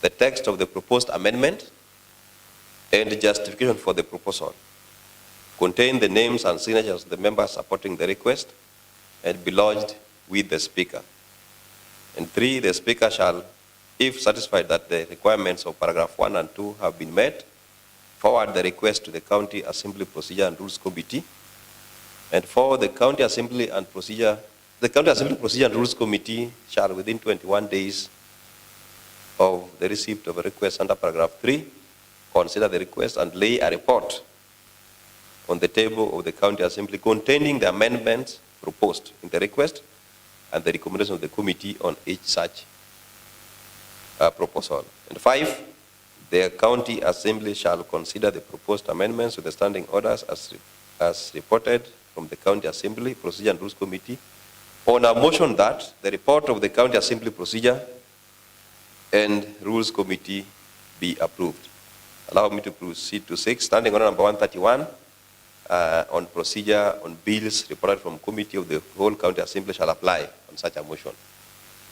the text of the proposed amendment and justification for the proposal, contain the names and signatures of the members supporting the request, and be lodged with the Speaker. And 3, the Speaker shall, if satisfied that the requirements of paragraph 1 and 2 have been met, forward the request to the County Assembly Procedure and Rules Committee. And 4, the County Assembly Procedure and Rules Committee shall, within 21 days of the receipt of a request under paragraph 3, consider the request and lay a report on the table of the County Assembly containing the amendments proposed in the request and the recommendation of the committee on each such proposal. And 5, the County Assembly shall consider the proposed amendments to the standing orders as reported from the County Assembly Procedure and Rules Committee on a motion that the report of the County Assembly Procedure and Rules Committee be approved. Allow me to proceed to 6. Standing order number 131 on procedure on bills reported from committee of the whole County Assembly shall apply on such a motion.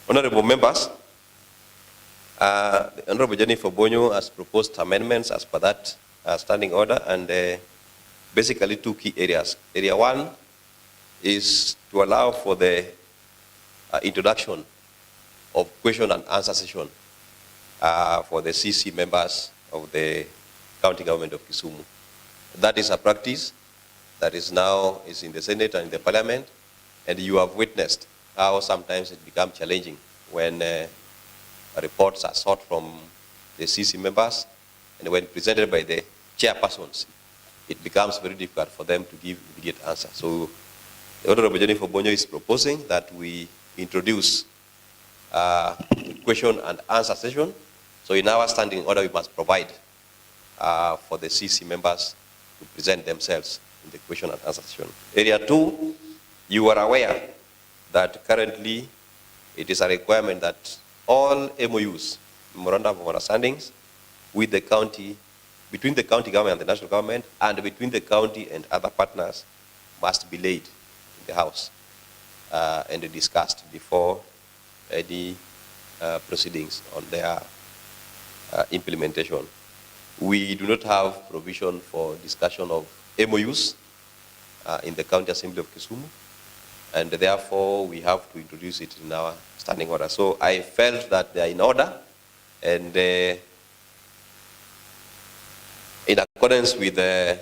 Honorable members, the Honorable Jennifer Bonyo has proposed amendments as per that standing order, and basically 2 key areas. Area 1 is to allow for the introduction of question and answer session for the CC members of the county government of Kisumu. That is a practice that is now in the Senate and in the Parliament, and you have witnessed how sometimes it becomes challenging when reports are sought from the CC members, and when presented by the chairpersons, it becomes very difficult for them to give immediate answer. So the Honorable Jennifer Bonyo is proposing that we introduce question and answer session. So in our standing order, we must provide for the CC members to present themselves in the question and answer session. Area 2, you are aware that currently it is a requirement that all MOUs, memorandum of understandings, with the county, between the county government and the national government, and between the county and other partners, must be laid in the House and discussed before any proceedings on their implementation. We do not have provision for discussion of MOUs in the County Assembly of Kisumu, and therefore we have to introduce it in our standing order. So I felt that they are in order, and in accordance with the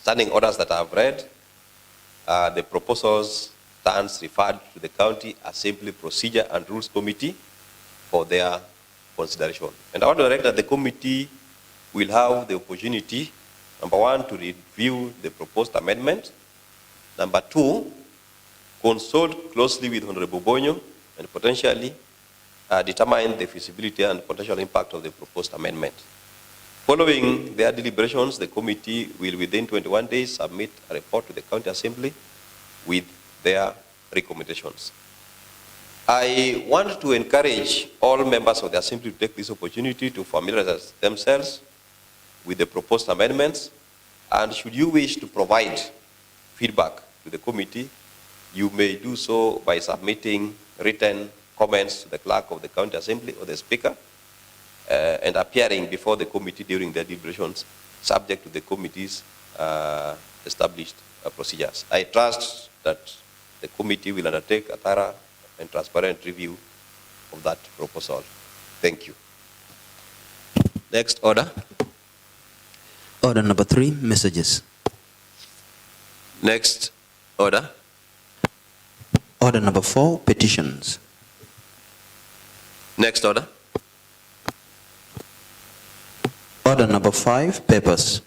standing orders that I have read, the proposals stands referred to the County Assembly Procedure and Rules Committee for their consideration. And I want to direct that the committee will have the opportunity, number 1, to review the proposed amendment, number 2, consult closely with Honorable Bonyo and potentially determine the feasibility and potential impact of the proposed amendment. Following their deliberations, the committee will within 21 days submit a report to the County Assembly with their recommendations. I want to encourage all members of the Assembly to take this opportunity to familiarize themselves with the proposed amendments, and should you wish to provide feedback to the committee, you may do so by submitting written comments to the clerk of the County Assembly or the Speaker and appearing before the committee during their deliberations, subject to the committee's established procedures. I trust that the committee will undertake a thorough and transparent review of that proposal. Thank you. Next order. Order number 3, messages. Next order. Order number 4, petitions. Next order. Order number 5, papers.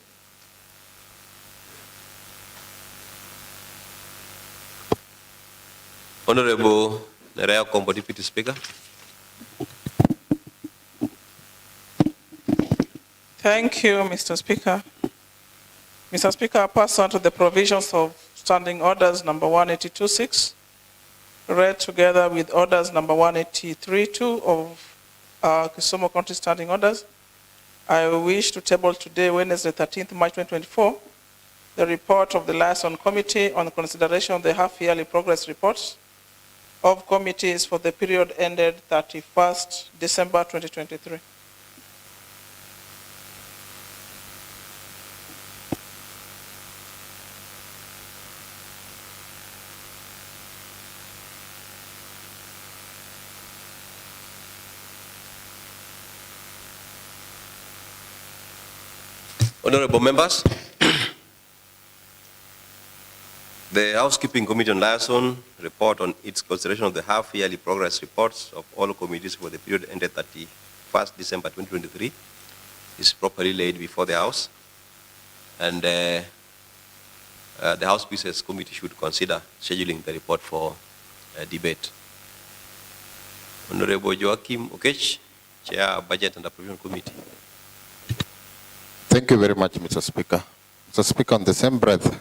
Honorable Nerea Kombo, Deputy Speaker. Thank you, Mr. Speaker. Mr. Speaker, I pass on to the provisions of Standing Orders number 182.6, read together with Orders number 183.2 of Kisumu County Standing Orders. I wish to table today, Wednesday, 13th March 2024, the report of the Liaison Committee on consideration of the half-yearly progress reports of committees for the period ended 31st December 2023. Honorable members, the Housekeeping Committee on Liaison report on its consideration of the half-yearly progress reports of all committees for the period ended 31st December 2023 is properly laid before the House, and the House Business Committee should consider scheduling the report for debate. Honorable Joachim Okech, Chair, Budget and Appropriation Committee. Thank you very much, Mr. Speaker. Mr. Speaker, on the same breath,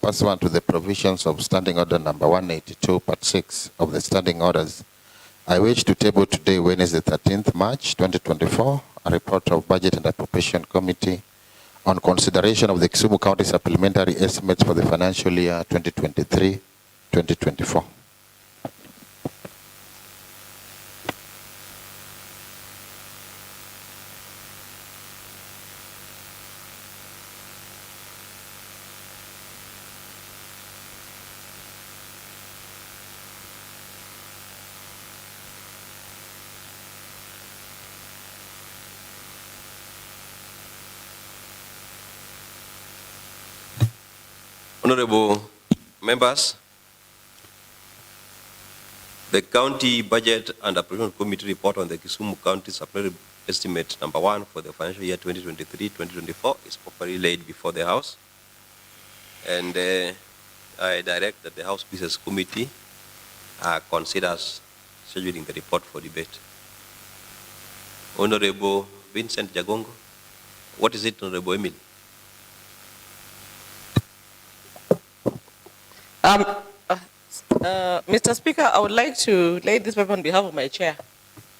pursuant to the provisions of Standing Order number 182, Part 6 of the Standing Orders, I wish to table today, Wednesday, 13th March 2024, a report of Budget and Appropriation Committee on consideration of the Kisumu County Supplementary Estimates for the financial year 2023-2024. Honorable members, the County Budget and Appropriation Committee report on the Kisumu County Supplementary Estimate number 1 for the financial year 2023-2024 is properly laid before the House, and I direct that the House Business Committee considers scheduling the report for debate. Honorable Vincent Jagongo, what is it, Honorable Emil? Mr. Speaker, I would like to lay this paper on behalf of my chair,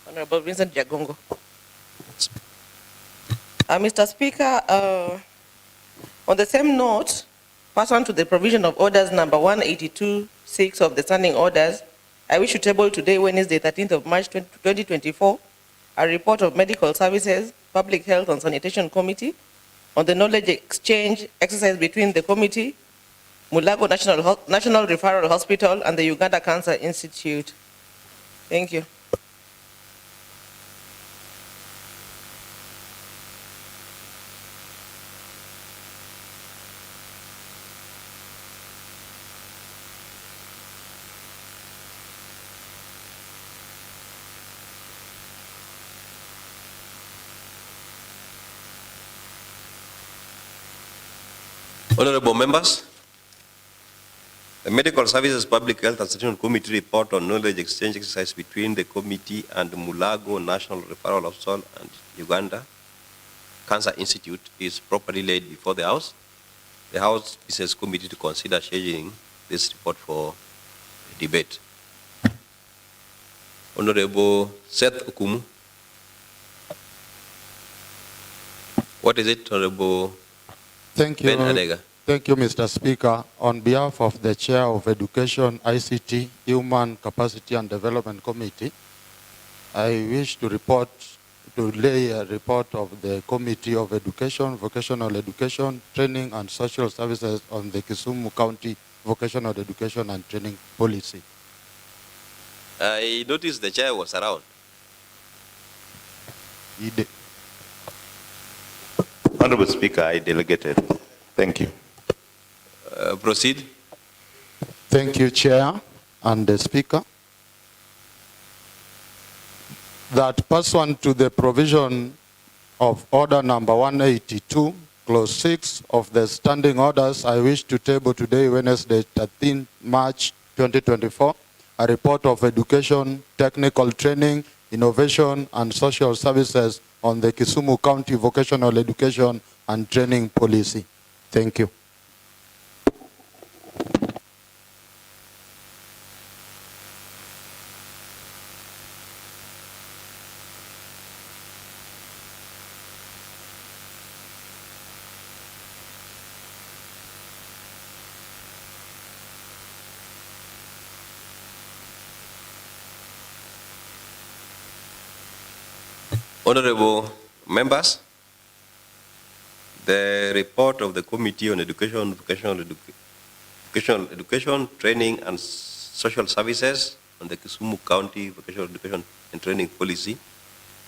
Honorable Vincent Jagongo. Mr. Speaker, on the same note, pursuant to the provision of orders number 182.6 of the standing orders, I wish to table today, Wednesday, 13th of March 2024, a report of Medical Services, Public Health and Sanitation Committee on the knowledge exchange exercise between the committee, Mulago National Referral Hospital, and the Uganda Cancer Institute. Thank you. Honorable members, the Medical Services Public Health and Sanitation Committee report on knowledge exchange exercise between the committee and Mulago National Referral Hospital and Uganda Cancer Institute is properly laid before the House. The House Business Committee to consider scheduling this report for debate. Honorable Seth Okumu. What is it, Honorable Thank you. Ben Adega? Thank you, Mr. Speaker. On behalf of the Chair of Education, ICT, Human Capacity and Development Committee, I wish to lay a report of the Committee of Education, Vocational Education, Training and Social Services on the Kisumu County Vocational Education and Training Policy. I noticed the chair was around. Honorable Speaker, I delegated. Thank you. Proceed. Thank you, Chair and the Speaker. That pursuant to the provision of Order number 182, Clause 6 of the Standing Orders, I wish to table today, Wednesday, 13 March 2024, a report of education, technical training, innovation, and social services on the Kisumu County Vocational Education and Training Policy. Thank you. Honorable members, the report of the Committee on Education, Vocational Education, Training and Social Services on the Kisumu County Vocational Education and Training Policy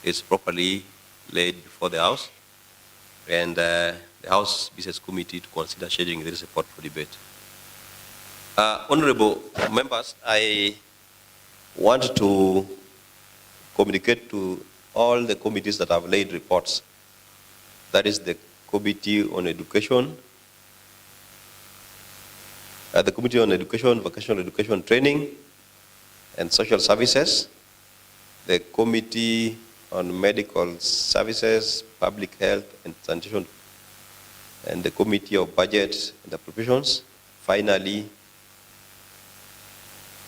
is properly laid before the House. and the House Business Committee to consider scheduling this report for debate. Honorable members, I want to communicate to all the committees that have laid reports. That is the Committee on Education, the Committee on Education, Vocational Education Training, and Social Services, the Committee on Medical Services, Public Health and Sanitation, and the Committee of Budget and Appropriations. Finally,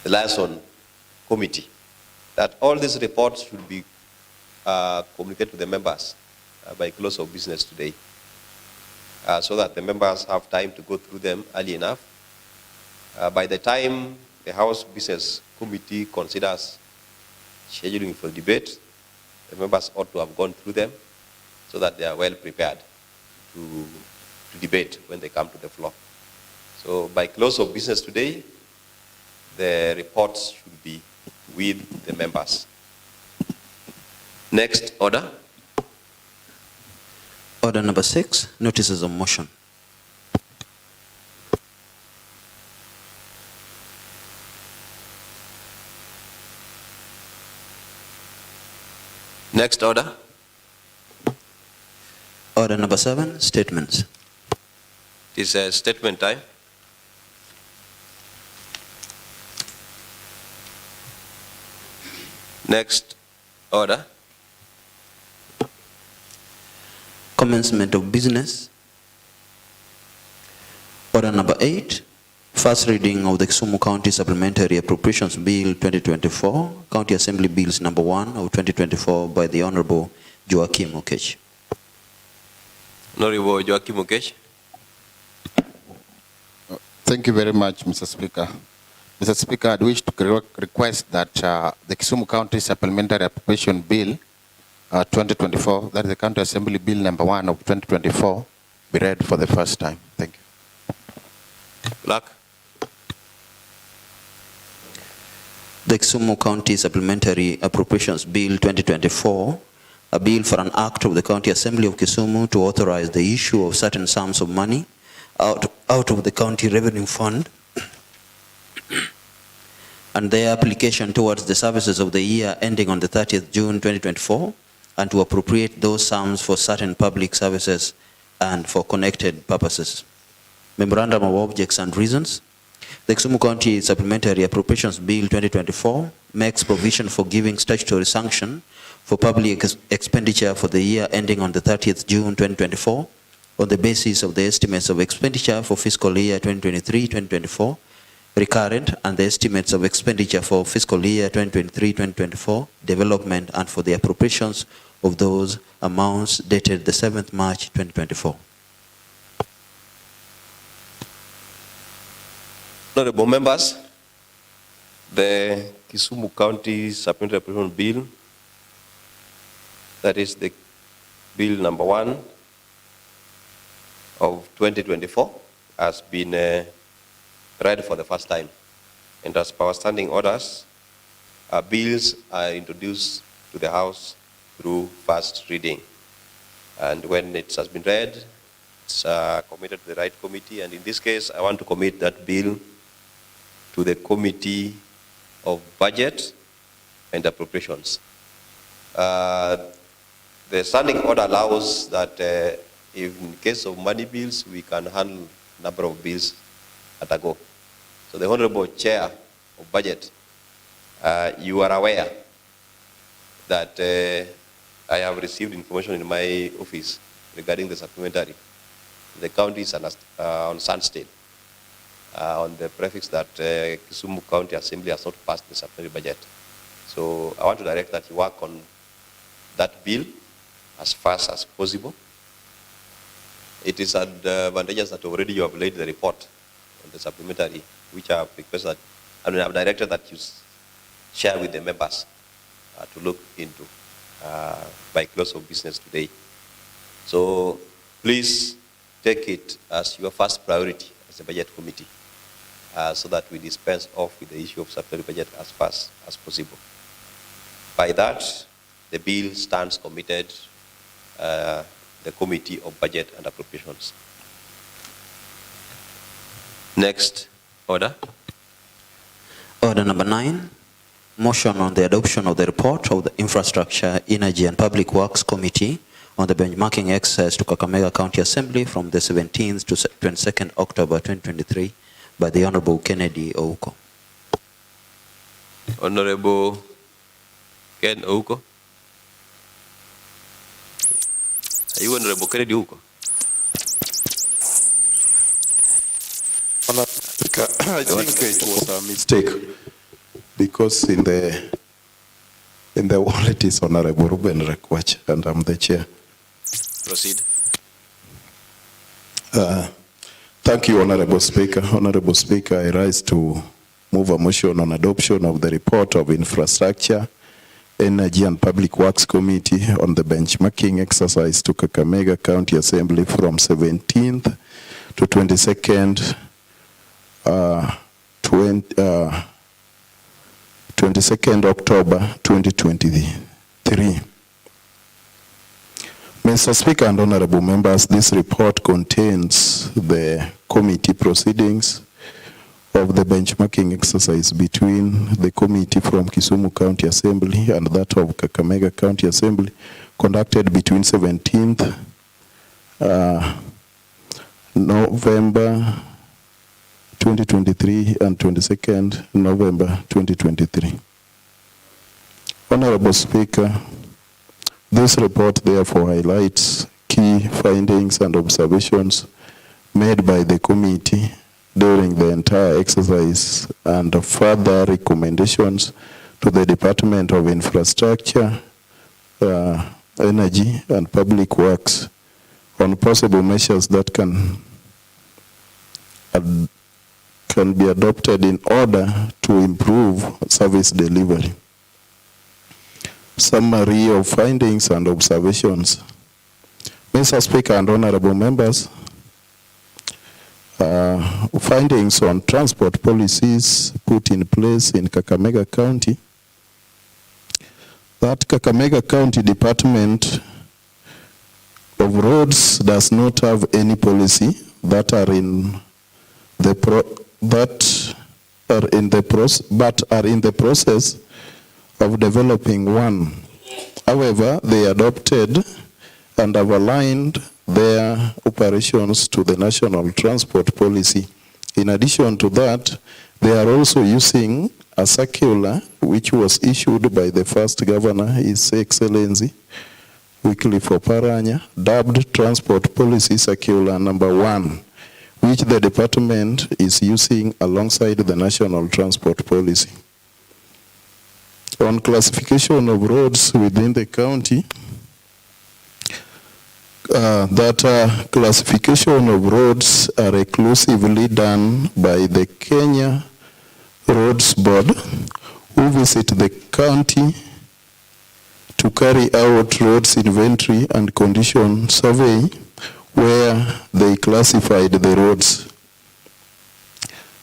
the Liaison Committee. That all these reports should be communicated to the members by close of business today, so that the members have time to go through them early enough. By the time the House Business Committee considers scheduling for debate, the members ought to have gone through them so that they are well prepared to debate when they come to the floor. So by close of business today, the reports should be with the members. Next order. Order number 6, notices of motion. Next order. Order number 7, statements. It is a statement time. Next order. Commencement of business. Order number 8, first reading of the Kisumu County Supplementary Appropriations Bill 2024, County Assembly Bills number 1 of 2024 by the Honorable Joachim Okech. Honorable Joachim Okech. Thank you very much, Mr. Speaker. Mr. Speaker, I wish to request that the Kisumu County Supplementary Appropriation Bill 2024, that is the County Assembly Bill number 1 of 2024, be read for the first time. Thank you. Clerk. The Kisumu County Supplementary Appropriations Bill 2024, a bill for an act of the County Assembly of Kisumu to authorize the issue of certain sums of money out of the County Revenue Fund and their application towards the services of the year ending on the 30th June 2024, and to appropriate those sums for certain public services and for connected purposes. Memorandum of Objects and Reasons. The Kisumu County Supplementary Appropriations Bill 2024 makes provision for giving statutory sanction for public expenditure for the year ending on the 30th June 2024 on the basis of the estimates of expenditure for fiscal year 2023-2024, recurrent, and the estimates of expenditure for fiscal year 2023-2024, development, and for the appropriations of those amounts dated the 7th March 2024. Honorable members, the Kisumu County Supplementary Appropriation Bill, that is the Bill number 1 of 2024, has been read for the first time. And as per our standing orders, bills are introduced to the House through first reading. And when it has been read, it's committed to the right committee. And in this case, I want to commit that bill to the Committee of Budget and Appropriations. The standing order allows that if in case of money bills, we can handle a number of bills at a go. So the Honorable Chair of Budget, you are aware that I have received information in my office regarding the supplementary. The county is on standstill on the prefix that Kisumu County Assembly has not passed the supplementary budget. So I want to direct that you work on that bill as fast as possible. It is advantageous that already you have laid the report on the supplementary, which I have requested, I have directed that you share with the members to look into by close of business today. So please take it as your first priority as a budget committee, so that we dispense off with the issue of supplementary budget as fast as possible. By that, the bill stands committed. The the Committee of Budget and Appropriations. Next order. Order number 9, motion on the adoption of the report of the Infrastructure, Energy and Public Works Committee on the benchmarking exercise to Kakamega County Assembly from the 17th to 22nd October 2023 by the Honorable Kennedy Ouko. Honorable Ken Ouko. Are you Honorable Kennedy Ouko? I think it was a mistake because in the wallet is Honorable Ruben Rekwach and I'm the chair. Proceed. Thank you, Honorable Speaker. Honorable Speaker, I rise to move a motion on adoption of the report of Infrastructure, Energy and Public Works Committee on the benchmarking exercise to Kakamega County Assembly from 17th to 22nd 22nd October 2023. Mr. Speaker and honorable members, this report contains the committee proceedings of the benchmarking exercise between the committee from Kisumu County Assembly and that of Kakamega County Assembly conducted between 17th November 2023 and 22nd November 2023. Honorable Speaker, this report therefore highlights key findings and observations made by the committee during the entire exercise and further recommendations to the Department of Infrastructure, Energy and Public Works on possible measures that can be adopted in order to improve service delivery. Summary of findings and observations. Mr. Speaker and honorable members, findings on transport policies put in place in Kakamega County. That Kakamega County Department of Roads does not have any policy that are in the process of developing one. However, they adopted and have aligned their operations to the national transport policy. In addition to that, they are also using a circular which was issued by the first governor, His Excellency Wycliffe Oparanya, dubbed Transport Policy Circular number 1, which the department is using alongside the national transport policy. On classification of roads within the county, classification of roads are exclusively done by the Kenya Roads Board, who visit the county to carry out roads inventory and condition survey, where they classified the roads.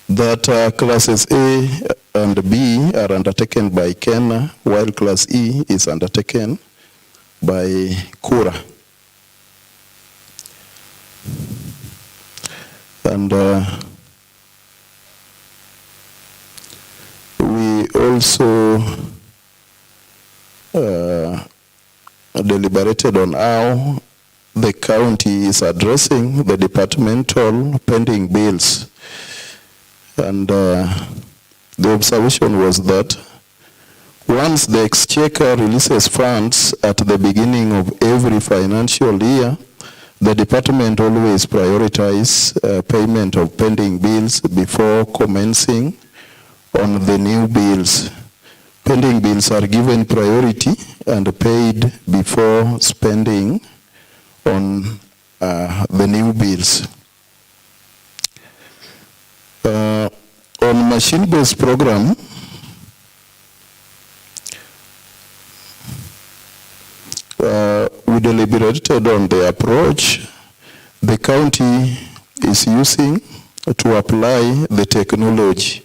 That classes A and B are undertaken by Kenya, while class E is undertaken by Kura. And we also deliberated on how the county is addressing the departmental pending bills. And the observation was that once the exchequer releases funds at the beginning of every financial year, the department always prioritizes payment of pending bills before commencing on the new bills. Pending bills are given priority and paid before spending on the new bills. On machine-based program, we deliberated on the approach the county is using to apply the technology.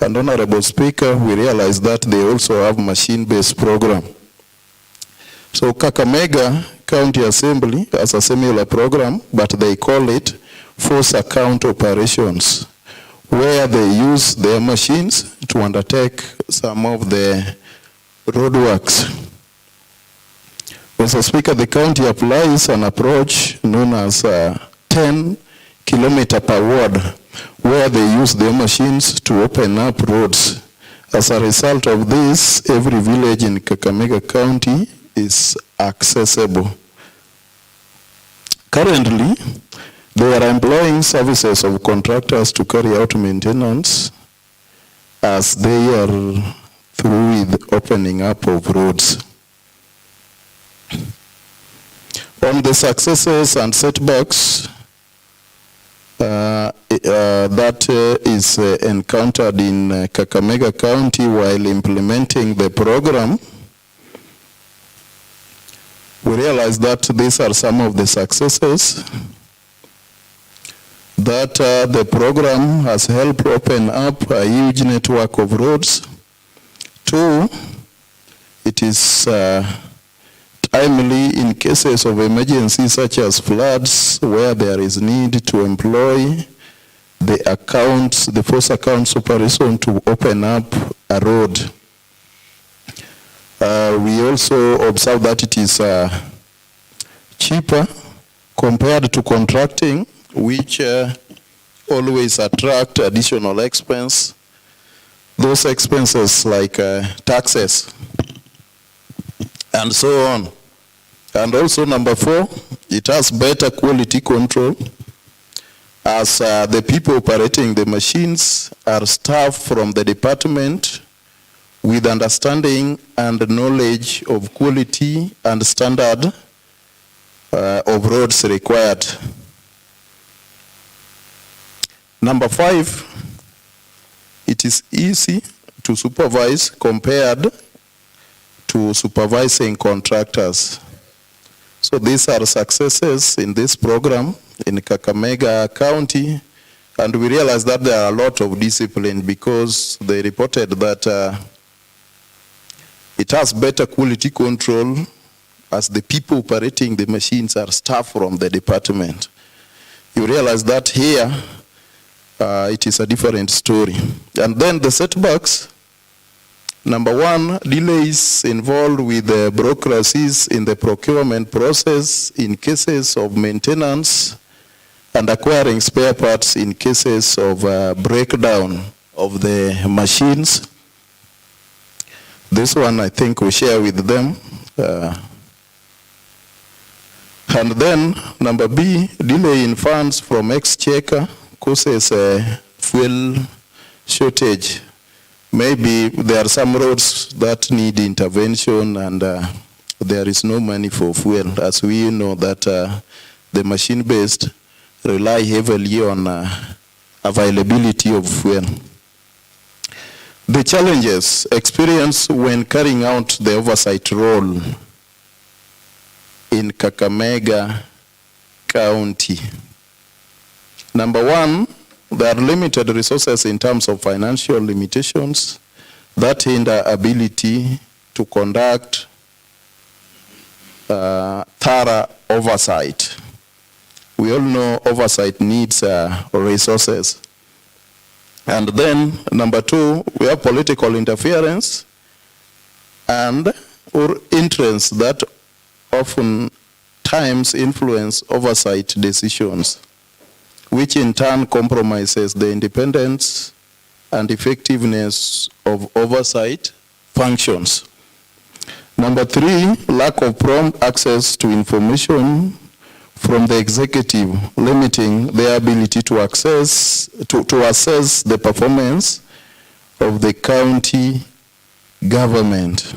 And Honorable Speaker, we realize that they also have machine-based program. So Kakamega County Assembly as a similar program, but they call it force account operations, where they use their machines to undertake some of the roadworks. Mr. Speaker, the county applies an approach known as 10 kilometer per ward, where they use their machines to open up roads. As a result of this, every village in Kakamega County is accessible. Currently, they are employing services of contractors to carry out maintenance as they are through with opening up of roads. On the successes and setbacks that is encountered in Kakamega County while implementing the program, we realize that these are some of the successes that the program has helped open up a huge network of roads. 2, it is timely in cases of emergency such as floods, where there is need to employ the force accounts operation to open up a road. We also observe that it is cheaper compared to contracting, which always attract additional expense. Those expenses like taxes and so on. And also number 4, it has better quality control, as the people operating the machines are staff from the department with understanding and knowledge of quality and standard of roads required. Number 5, it is easy to supervise compared to supervising contractors. So these are successes in this program in Kakamega County, and we realize that there are a lot of discipline because they reported that it has better quality control as the people operating the machines are staff from the department. You realize that here it is a different story. And then the setbacks. Number 1, delays involved with the bureaucracies in the procurement process in cases of maintenance and acquiring spare parts in cases of breakdown of the machines. This one I think we share with them. And then number B, delay in funds from exchequer causes a fuel shortage. Maybe there are some roads that need intervention and there is no money for fuel, as we know that the machine-based rely heavily on availability of fuel. The challenges experienced when carrying out the oversight role in Kakamega County. Number 1, there are limited resources in terms of financial limitations that hinder ability to conduct thorough oversight. We all know oversight needs resources. And then number 2, we have political interference and or interests that often times influence oversight decisions, which in turn compromises the independence and effectiveness of oversight functions. Number 3, lack of prompt access to information from the executive, limiting their ability to assess the performance of the county government.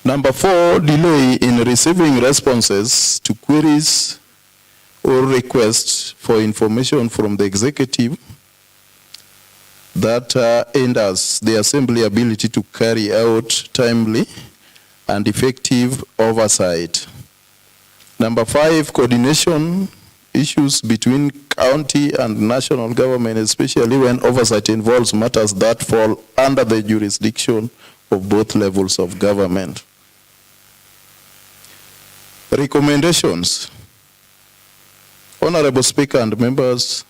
Number 4, delay in receiving responses to queries or requests for information from the executive that hinders the assembly ability to carry out timely and effective oversight. Number 5, coordination issues between county and national government, especially when oversight involves matters that fall under the jurisdiction of both levels of government. Recommendations. Honorable Speaker and members,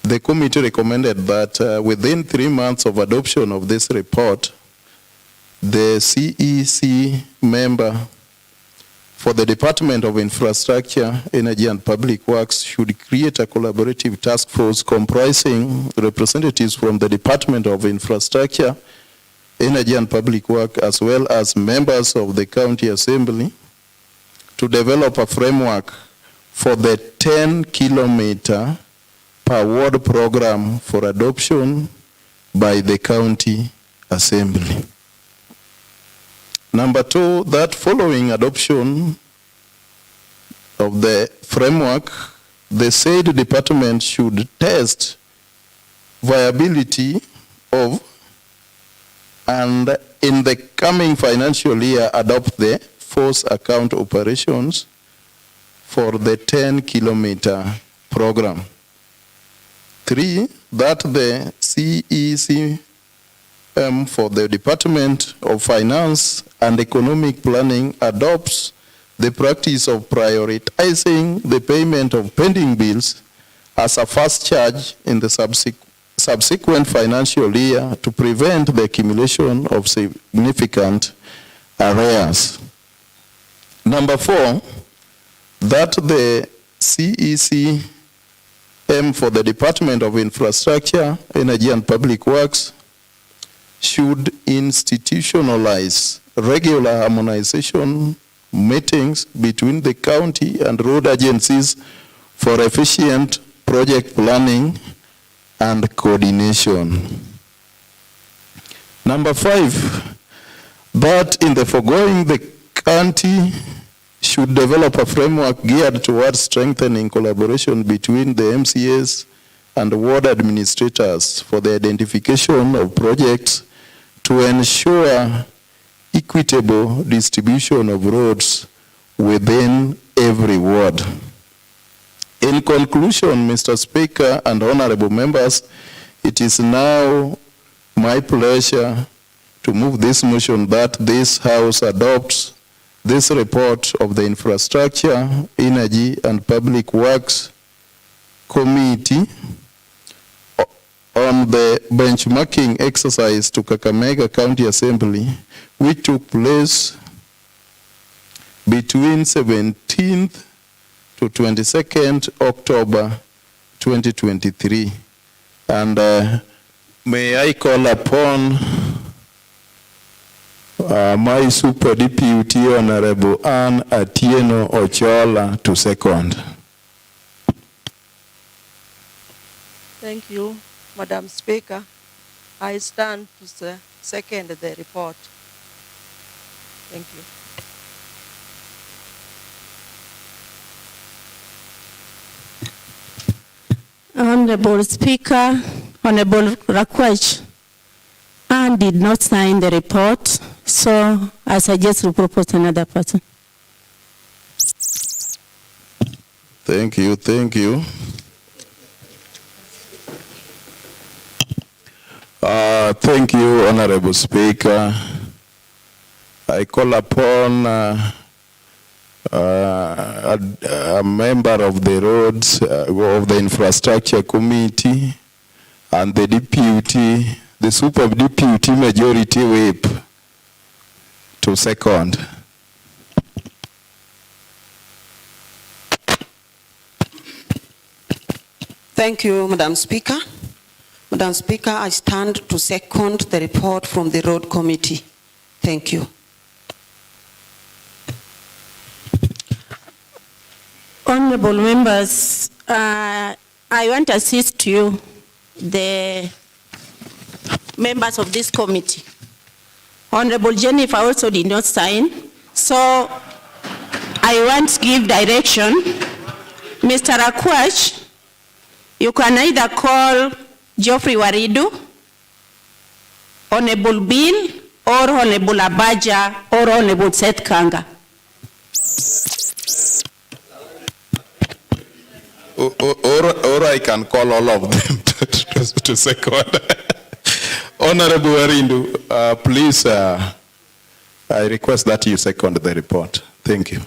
the committee recommended that within 3 months of adoption of this report, the CEC member for the Department of Infrastructure, Energy and Public Works should create a collaborative task force comprising representatives from the Department of Infrastructure, Energy and Public Works, as well as members of the County Assembly, to develop a framework for the 10-kilometer per ward program for adoption by the County Assembly. Number 2, that following adoption of the framework, the said department should test viability of, and in the coming financial year, adopt the force account operations for the 10-kilometer program. 3, that the CEC for the Department of Finance and Economic Planning adopts the practice of prioritizing the payment of pending bills as a first charge in the subsequent financial year to prevent the accumulation of significant arrears. Number 4, that the CEC for the Department of Infrastructure, Energy and Public Works should institutionalize regular harmonization meetings between the county and road agencies for efficient project planning and coordination. Number 5, that in the foregoing, the county should develop a framework geared towards strengthening collaboration between the MCAs and ward administrators for the identification of projects to ensure equitable distribution of roads within every ward. In conclusion, Mr. Speaker and honorable members, it is now my pleasure to move this motion that this House adopts this report of the Infrastructure, Energy and Public Works Committee on the benchmarking exercise to Kakamega County Assembly, which took place between 17th to 22nd October 2023. And may I call upon my Super Deputy Honorable Ann Atieno Ochola to second. Thank you, Madam Speaker. I stand to second the report. Thank you. Honorable Speaker, Honorable Rakwach, Anne did not sign the report, so I suggest to propose another person. Thank you, thank you. Thank you, Honorable Speaker. I call upon a member of the roads, of the Infrastructure Committee, and the deputy, the Super Deputy Majority Whip to second. Thank you, Madam Speaker. Madam Speaker, I stand to second the report from the Road Committee. Thank you. Honorable members, I want to assist you, the members of this committee. Honorable Jennifer also did not sign, so I want to give direction. Mr. Rakwach, you can either call Geoffrey Waridu, Honorable Bill, or Honorable Abaja, or Honorable Seth Kanga. Or I can call all of them to second. Honorable Warindu, please, I request that you second the report. Thank you.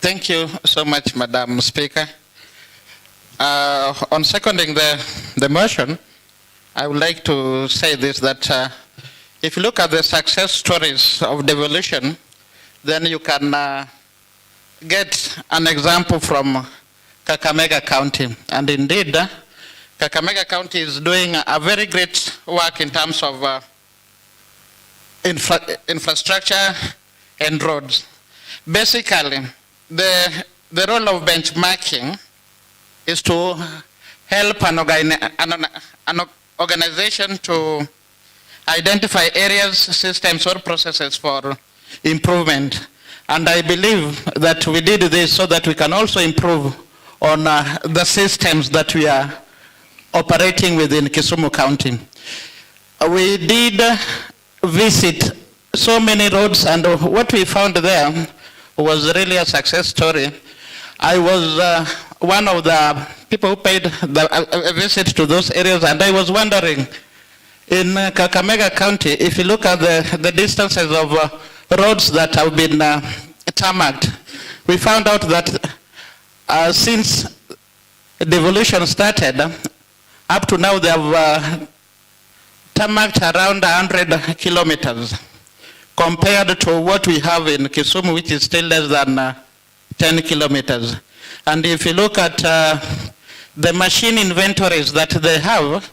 Thank you so much, Madam Speaker. On seconding the motion, I would like to say this, that if you look at the success stories of devolution, then you can get an example from Kakamega County. And indeed, Kakamega County is doing a very great work in terms of infrastructure and roads. Basically, the role of benchmarking is to help an organization to identify areas, systems, or processes for improvement. And I believe that we did this so that we can also improve on the systems that we are operating within Kisumu County. We did visit so many roads, and what we found there was really a success story. I was one of the people who paid a visit to those areas, and I was wondering, in Kakamega County, if you look at the distances of roads that have been tarmacked, we found out that since devolution started, up to now they have tarmacked around 100 kilometers, compared to what we have in Kisumu, which is still less than 10 kilometers. And if you look at the machine inventories that they have,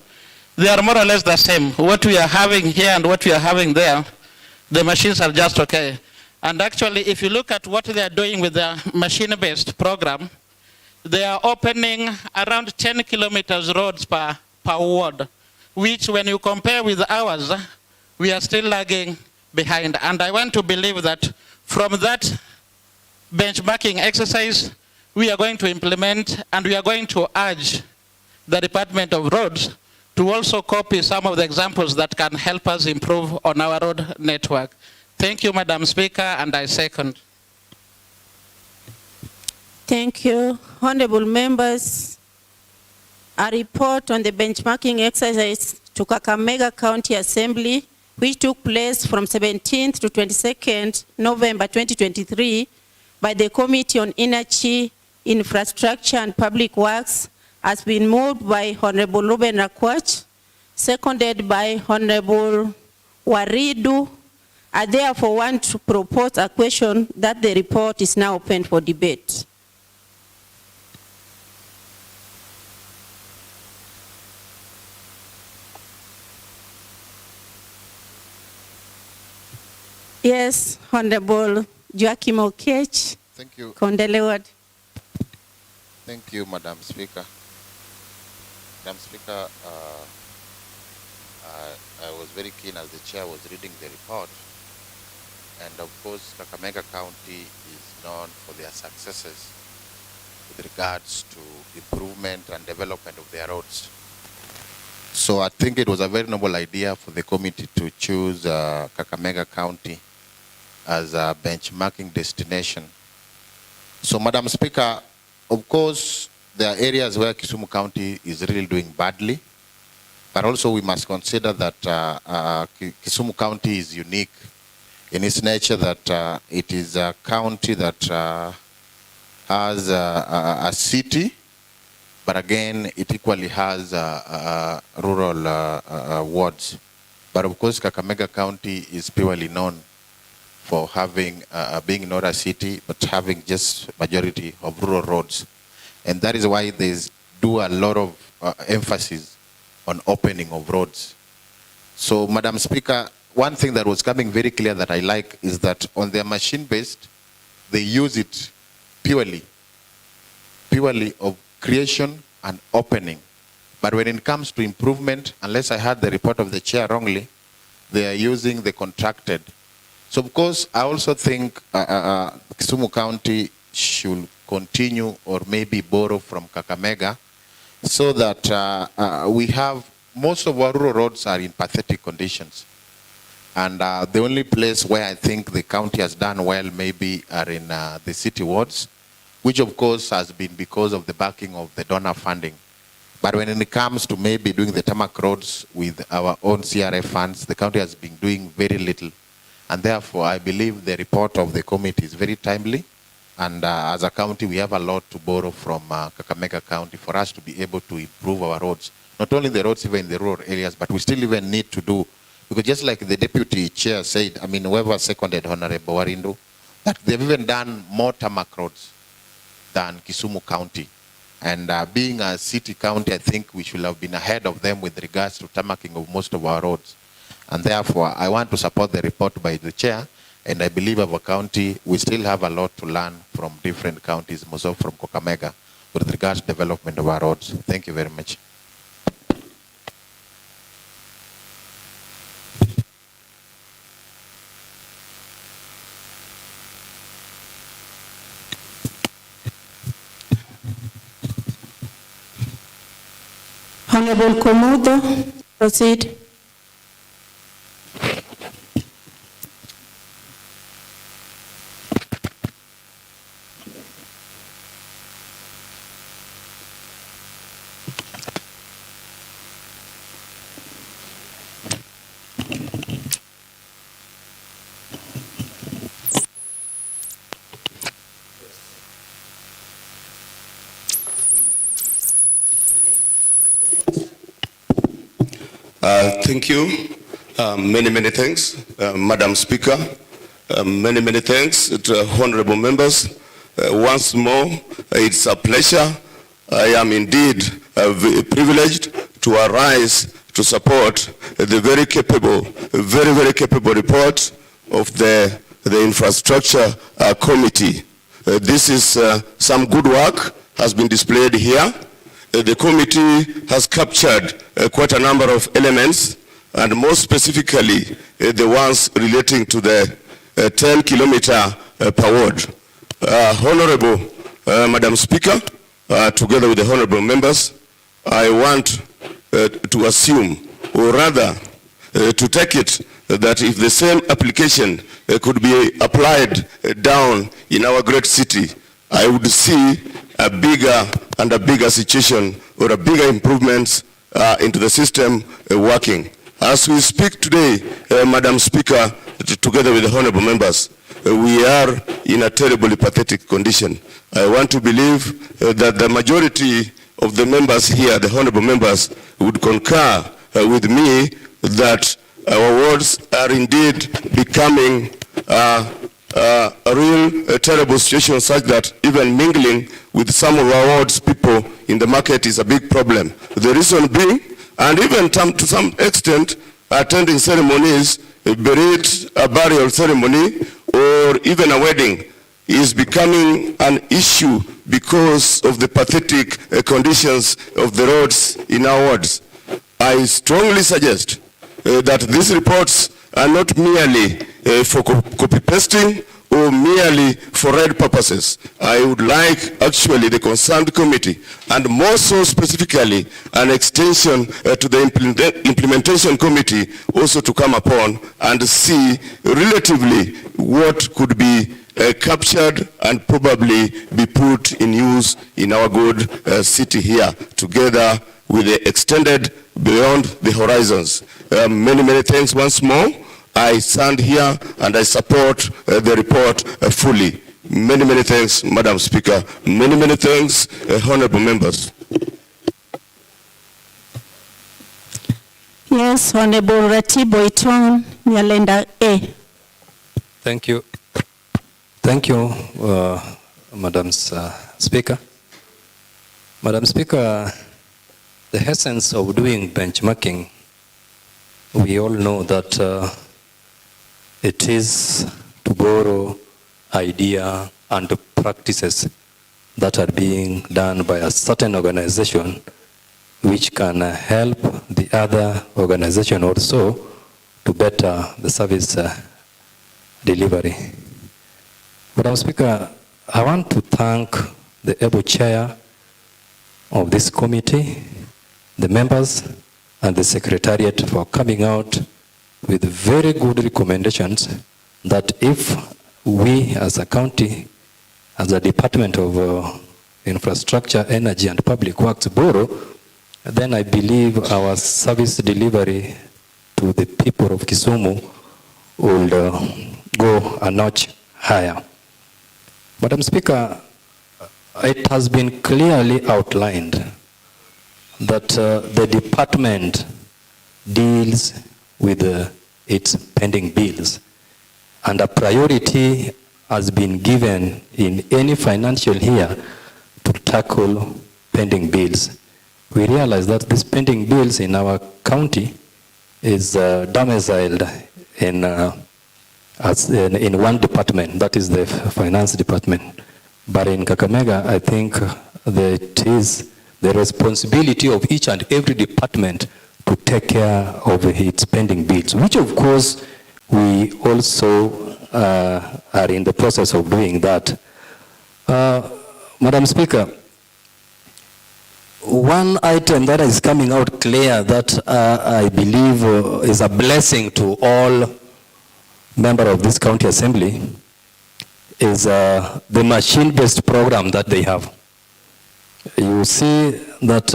they are more or less the same. What we are having here and what we are having there, the machines are just okay. And actually, if you look at what they are doing with the machine-based program, they are opening around 10 kilometers roads per ward, which when you compare with ours, we are still lagging behind. And I want to believe that from that benchmarking exercise, we are going to implement, and we are going to urge the Department of Roads to also copy some of the examples that can help us improve on our road network. Thank you, Madam Speaker, and I second. Thank you. Honorable members, a report on the benchmarking exercise to Kakamega County Assembly, which took place from 17th to 22nd November 2023 by the Committee on Energy, Infrastructure and Public Works, has been moved by Honorable Ruben Rakwach, seconded by Honorable Waridu. I therefore want to propose a question that the report is now open for debate. Yes, Honorable Joachim Okech. Thank you. Kondelewad. Thank you, Madam Speaker. Madam Speaker, I was very keen as the chair was reading the report. And of course, Kakamega County is known for their successes with regards to improvement and development of their roads. So I think it was a very noble idea for the committee to choose Kakamega County as a benchmarking destination. So, Madam Speaker, of course, there are areas where Kisumu County is really doing badly, but also we must consider that Kisumu County is unique in its nature, that it is a county that has a city, but again, it equally has rural wards. But of course, Kakamega County is purely known for having, being not a city, but having just majority of rural roads. And that is why they do a lot of emphasis on opening of roads. So, Madam Speaker, one thing that was coming very clear that I like is that on their machine-based, they use it purely of creation and opening. But when it comes to improvement, unless I heard the report of the chair wrongly, they are using the contracted. So of course, I also think Kisumu County should continue or maybe borrow from Kakamega so that we have, most of our rural roads are in pathetic conditions. And the only place where I think the county has done well maybe are in the city wards, which of course has been because of the backing of the donor funding. But when it comes to maybe doing the tarmac roads with our own CRF funds, the county has been doing very little. And therefore, I believe the report of the committee is very timely. And as a county, we have a lot to borrow from Kakamega County for us to be able to improve our roads. Not only the roads even in the rural areas, but we still even need to do, because just like the deputy chair said, I mean, whoever seconded Honorable Warindu, that they've even done more tarmac roads than Kisumu County. And being a city county, I think we should have been ahead of them with regards to tarmacking of most of our roads. And therefore, I want to support the report by the chair. And I believe our county, we still have a lot to learn from different counties, most of from Kakamega, with regards to development of our roads. Thank you very much. Honorable Komudo, proceed. Thank you. Many thanks, Madam Speaker. Many thanks to honorable members. Once more, it's a pleasure. I am indeed privileged to arise to support the very capable report of the Infrastructure Committee. This is some good work has been displayed here. The committee has captured quite a number of elements, and more specifically, the ones relating to the 10-kilometer per ward. Honorable Madam Speaker, together with the honorable members, I want to assume, or rather to take it, that if the same application could be applied down in our great city, I would see a bigger situation or a bigger improvements into the system working. As we speak today, Madam Speaker, together with the honorable members, we are in a terribly pathetic condition. I want to believe that the majority of the members here, the honorable members, would concur with me that our wards are indeed becoming a real terrible situation, such that even mingling with some of our wards people in the market is a big problem. The reason being, and even to some extent, attending ceremonies, be it a burial ceremony or even a wedding, is becoming an issue because of the pathetic conditions of the roads in our wards. I strongly suggest that these reports are not merely for copy-pasting or merely for red purposes. I would like actually the concerned committee, and more so specifically an extension to the implementation committee, also to come upon and see relatively what could be captured and probably be put in use in our good city here, together with the extended beyond the horizons. Many thanks once more. I stand here and I support the report fully. Many thanks, Madam Speaker. Many thanks, honorable members. Yes, Honorable Ratibo Itong, Nyalenda A. Thank you. Thank you, Madam Speaker. Madam Speaker, the essence of doing benchmarking, we all know that it is to borrow idea and practices that are being done by a certain organization, which can help the other organization also to better the service delivery. Madam Speaker, I want to thank the able chair of this committee, the members, and the secretariat for coming out with very good recommendations that if we as a county, as a Department of Infrastructure, Energy and Public Works borrow, then I believe our service delivery to the people of Kisumu will go a notch higher. Madam Speaker, it has been clearly outlined that the department deals with its pending bills, and a priority has been given in any financial year to tackle pending bills. We realize that these pending bills in our county is domiciled in one department, that is the finance department. But in Kakamega, I think that it is the responsibility of each and every department to take care of its pending bills, which of course we also are in the process of doing that. Madam Speaker, one item that is coming out clear that I believe is a blessing to all members of this county assembly is the machine-based program that they have. You see that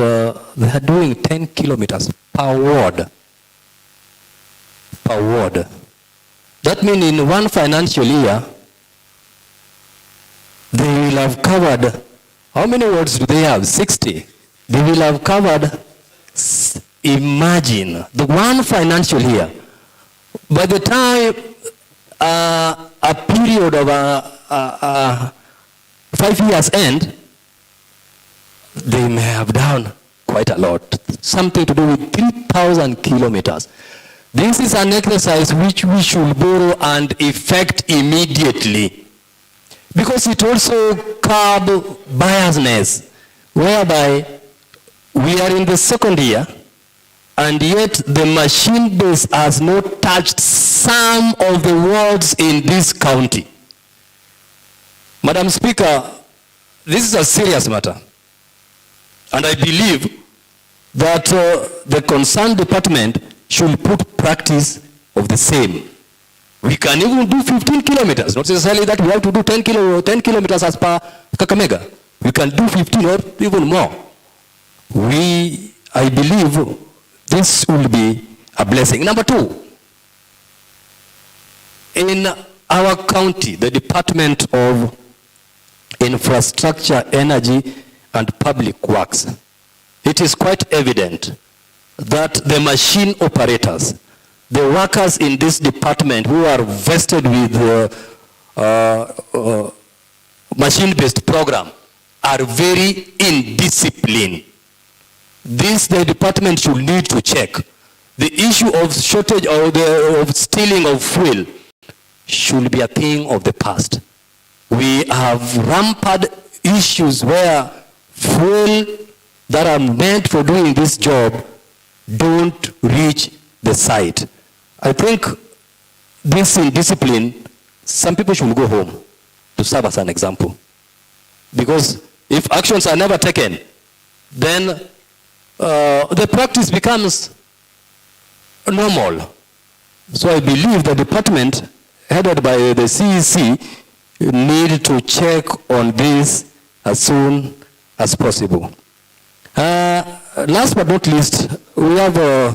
they are doing 10 kilometers per ward. That means in one financial year, they will have covered, how many wards do they have? 60. They will have covered, imagine, the one financial year. By the time a period of 5 years end, they may have done quite a lot. Something to do with 3,000 kilometers. This is an exercise which we should borrow and effect immediately, because it also curbs biasness, whereby we are in the second year, and yet the machine base has not touched some of the wards in this county. Madam Speaker, this is a serious matter, and I believe that the concerned department should put practice of the same. We can even do 15 kilometers, not necessarily that we have to do 10 kilometers as per Kakamega. We can do 15 or even more. I believe this will be a blessing. Number two, in our county, the Department of Infrastructure, Energy, and Public Works, it is quite evident that the machine operators, the workers in this department who are vested with machine-based program, are very indisciplined. This the department should need to check. The issue of shortage or of stealing of fuel should be a thing of the past. We have rampant issues where fuel that are meant for doing this job don't reach the site. I think this indiscipline, some people should go home to serve as an example. Because if actions are never taken, then the practice becomes normal. So I believe the department headed by the CEC need to check on this as soon as possible. Last but not least, we have a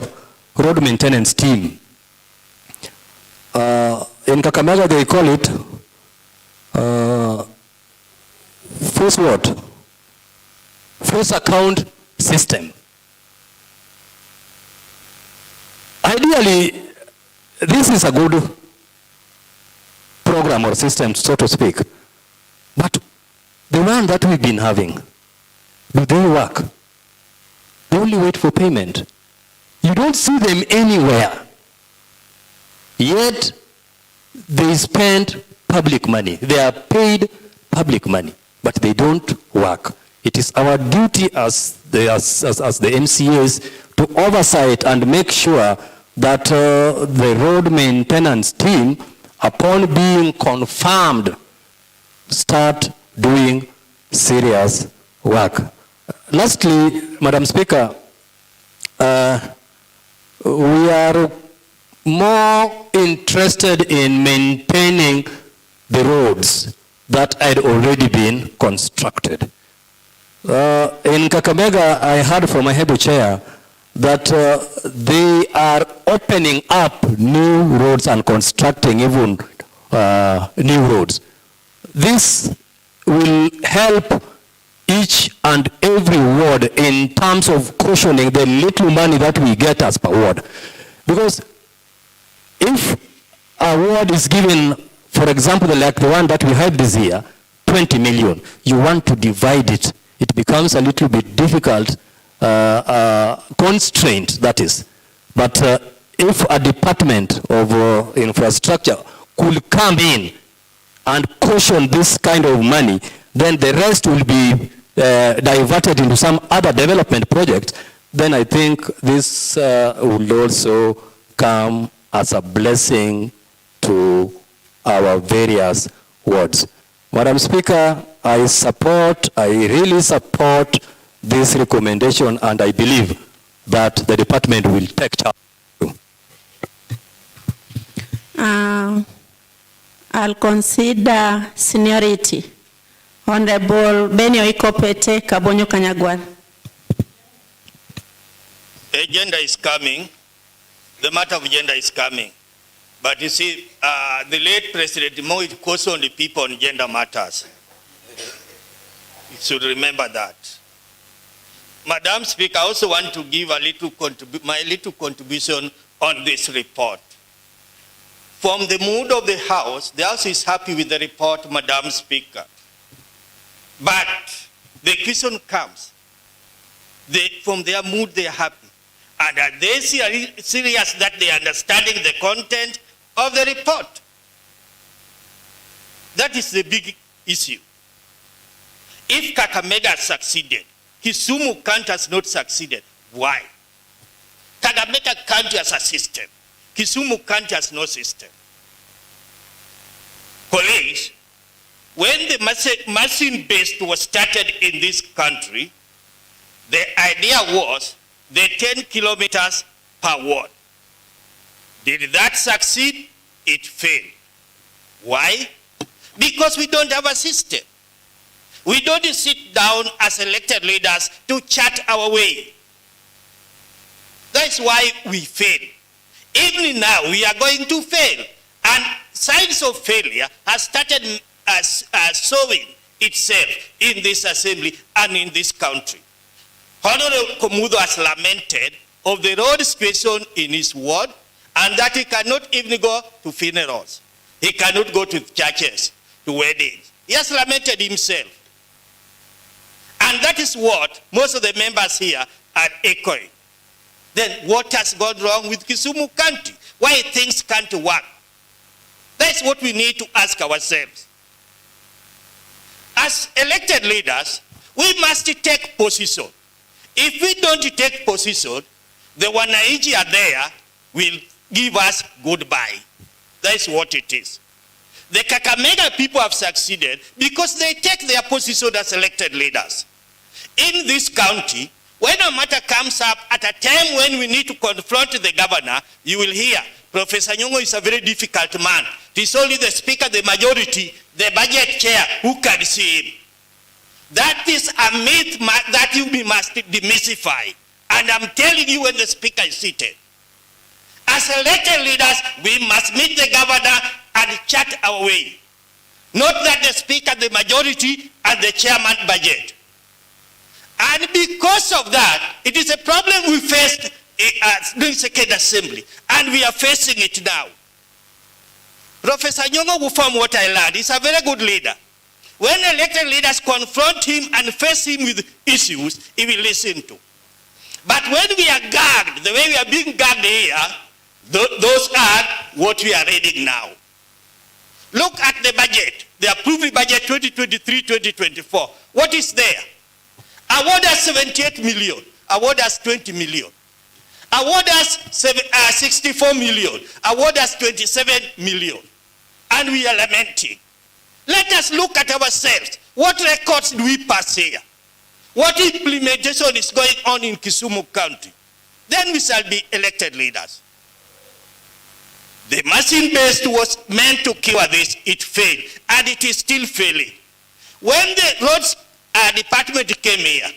road maintenance team. In Kakamega, they call it first account system. Ideally, this is a good program or system, so to speak. But the one that we've been having, do they work? They only wait for payment. You don't see them anywhere. Yet, they spend public money. They are paid public money, but they don't work. It is our duty as the MCAs to oversight and make sure that the road maintenance team, upon being confirmed, start doing serious work. Lastly, Madam Speaker, we are more interested in maintaining the roads that had already been constructed. In Kakamega, I heard from my Hebu chair that they are opening up new roads and constructing even new roads. This will help each and every ward in terms of cushioning the little money that we get as per ward. Because if a ward is given, for example, like the one that we had this year, 20 million, you want to divide it, it becomes a little bit difficult, constraint that is. But if a department of infrastructure could come in and cushion this kind of money, then the rest will be diverted into some other development project, then I think this will also come as a blessing to our various wards. Madam Speaker, I really support this recommendation, and I believe that the department will take charge. I'll consider seniority. Honorable Benio Ikopete, Kabonyo Kanyagwal. Agenda is coming. The matter of gender is coming. But you see, the late President Moi cautioned the people on gender matters. You should remember that. Madam Speaker, I also want to give my little contribution on this report. From the mood of the House is happy with the report, Madam Speaker. But the question comes, from their mood they are happy. And are they serious that they are understanding the content of the report? That is the big issue. If Kakamega succeeded, Kisumu County has not succeeded. Why? Kakamega County has a system. Kisumu County has no system. Colleagues, when the machine-based was started in this country, the idea was the 10 kilometers per ward. Did that succeed? It failed. Why? Because we don't have a system. We don't sit down as elected leaders to chart our way. That's why we fail. Even now, we are going to fail. And signs of failure has started showing itself in this assembly and in this country. Honorable Komudo has lamented of the road situation in his ward, and that he cannot even go to funerals. He cannot go to churches, to weddings. He has lamented himself. And that is what most of the members here are echoing. Then what has gone wrong with Kisumu County? Why things can't work? That's what we need to ask ourselves. As elected leaders, we must take position. If we don't take position, the wananchi are there will give us goodbye. That's what it is. The Kakamega people have succeeded because they take their position as elected leaders. In this county, when a matter comes up at a time when we need to confront the governor, you will hear, Professor Nyong'o is a very difficult man. It is only the speaker, the majority, the budget chair who can see him. That is a myth that we must demystify. And I'm telling you, when the speaker is seated, as elected leaders, we must meet the governor and chart our way. Not that the speaker, the majority, and the chairman budget. And because of that, it is a problem we faced during second assembly, and we are facing it now. Professor Nyong'o, from what I learned, is a very good leader. When elected leaders confront him and face him with issues, he will listen to. But when we are gagged, the way we are being gagged here, those are what we are reading now. Look at the budget, the approved budget 2023-2024. What is there? Award us 78 million. Award us 20 million. Award us 64 million. Award us 27 million. And we are lamenting. Let us look at ourselves. What records do we pass here? What implementation is going on in Kisumu County? Then we shall be elected leaders. The machine-based was meant to cure this. It failed. And it is still failing. When the roads department came here,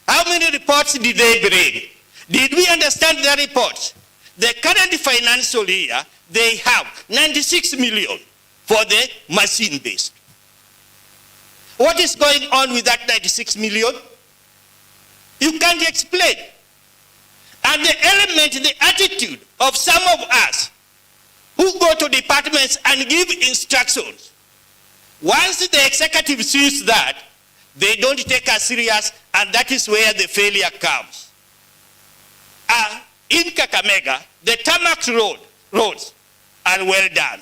how many reports did they bring? Did we understand their reports? The current financial year, they have 96 million for the machine-based. What is going on with that 96 million? You can't explain. And the element, the attitude of some of us who go to departments and give instructions, once the executive sees that, they don't take us serious, and that is where the failure comes. In Kakamega, the tarmac roads are well done.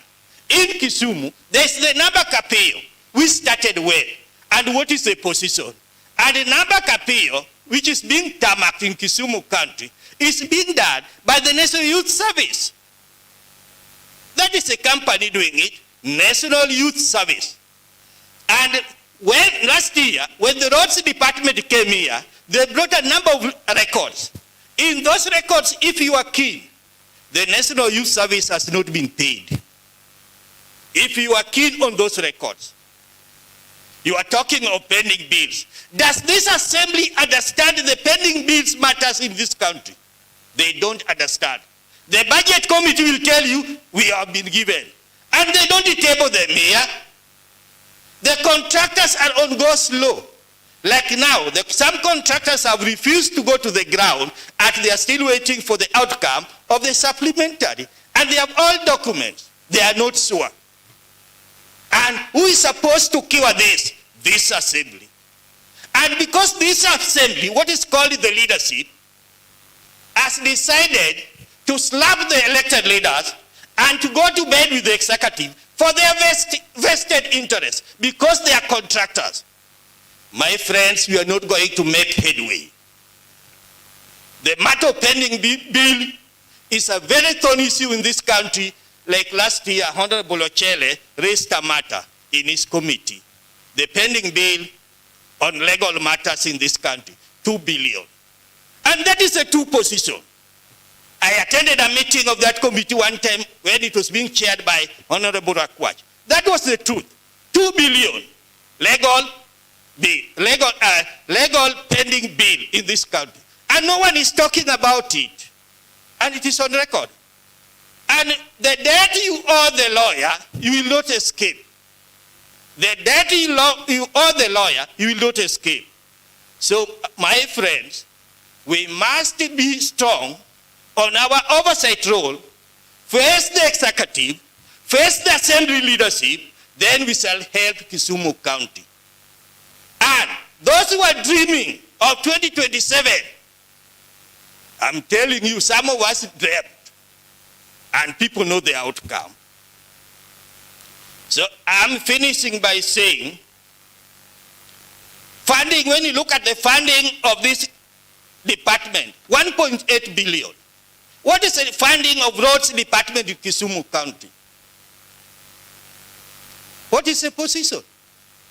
In Kisumu, there's the Namba Kapeo, which started well. And what is the position? And the Namba Kapeo, which is being tarmacked in Kisumu County, is being done by the National Youth Service. That is a company doing it, National Youth Service. And when last year, when the roads department came here, they brought a number of records. In those records, if you are keen, the National Youth Service has not been paid. If you are keen on those records, you are talking of pending bills. Does this assembly understand the pending bills matters in this country? They don't understand. The budget committee will tell you, we have been given. And they don't table them here. The contractors are on go slow. Like now, some contractors have refused to go to the ground and they are still waiting for the outcome of the supplementary. And they have all documents. They are not sure. And who is supposed to cure this? This assembly. And because this assembly, what is called the leadership, has decided to slap the elected leaders and to go to bed with the executive for their vested interests because they are contractors. My friends, we are not going to make headway. The matter of pending bill is a very thorny issue in this country. Like last year, Honorable Ochele raised a matter in his committee. The pending bill on legal matters in this country, 2 billion. And that is a two position. I attended a meeting of that committee one time when it was being chaired by Honorable Rakwach. That was the truth. 2 billion legal pending bill in this country. And no one is talking about it. And it is on record. And the debt you owe the lawyer, you will not escape. The debt you owe the lawyer, you will not escape. So, my friends, we must be strong on our oversight role. First the executive, first the assembly leadership, then we shall help Kisumu County. And those who are dreaming of 2027, I'm telling you, some of us dreamt. And people know the outcome. So I'm finishing by saying, funding, when you look at the funding of this department, 1.8 billion. What is the funding of roads department in Kisumu County? What is the position?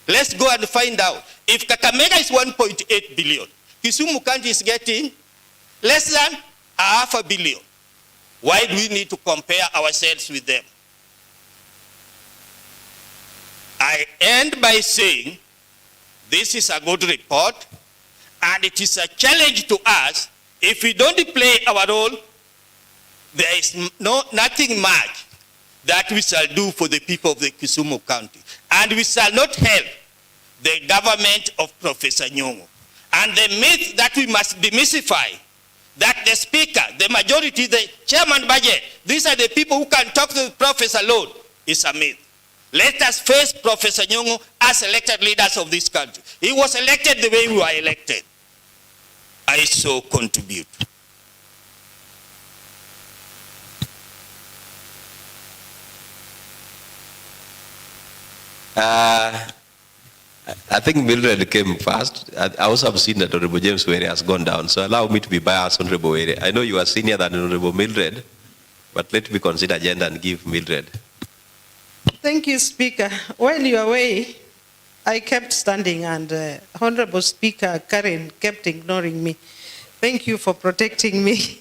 Let's go and find out. If Kakamega is 1.8 billion, Kisumu County is getting less than $500 million. Why do we need to compare ourselves with them? I end by saying this is a good report and it is a challenge to us. If we don't play our role, there is nothing much that we shall do for the people of the Kisumu County. And we shall not help the government of Professor Nyong'o. And the myth that we must demystify, that the speaker, the majority, the chairman budget, these are the people who can talk to the professor alone, is a myth. Let us face Professor Nyong'o as elected leaders of this country. He was elected the way we were elected. I so contribute. I think Mildred came first. I also have seen that Honorable James Were has gone down, so allow me to be biased, Honorable Were. I know you are senior than Honorable Mildred, but let me consider agenda and give Mildred. Thank you, Speaker. While you were away, I kept standing and Honorable Speaker Karen kept ignoring me. Thank you for protecting me.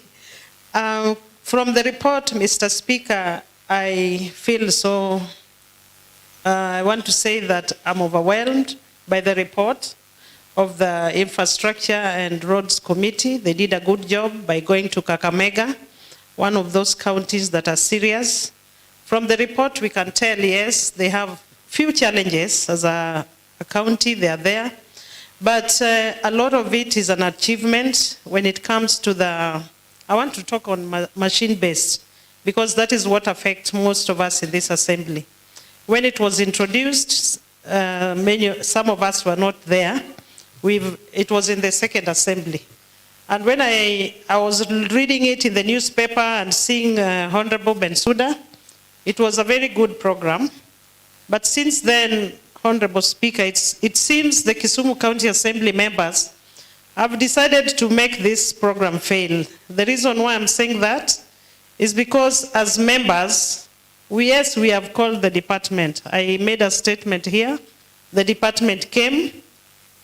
From the report, Mr. Speaker, I feel so, I want to say that I'm overwhelmed by the report. of the Infrastructure and Roads Committee. They did a good job by going to Kakamega, one of those counties that are serious. From the report, we can tell, yes, they have few challenges as a county, they are there. But a lot of it is an achievement when it comes to I want to talk on machine-based, because that is what affects most of us in this assembly. When it was introduced, some of us were not there. It was in the second assembly. And when I was reading it in the newspaper and seeing Honorable Bensouda, it was a very good program. But since then, Honorable Speaker, it seems the Kisumu County Assembly members have decided to make this program fail. The reason why I'm saying that is because as members, we have called the department. I made a statement here. The department came.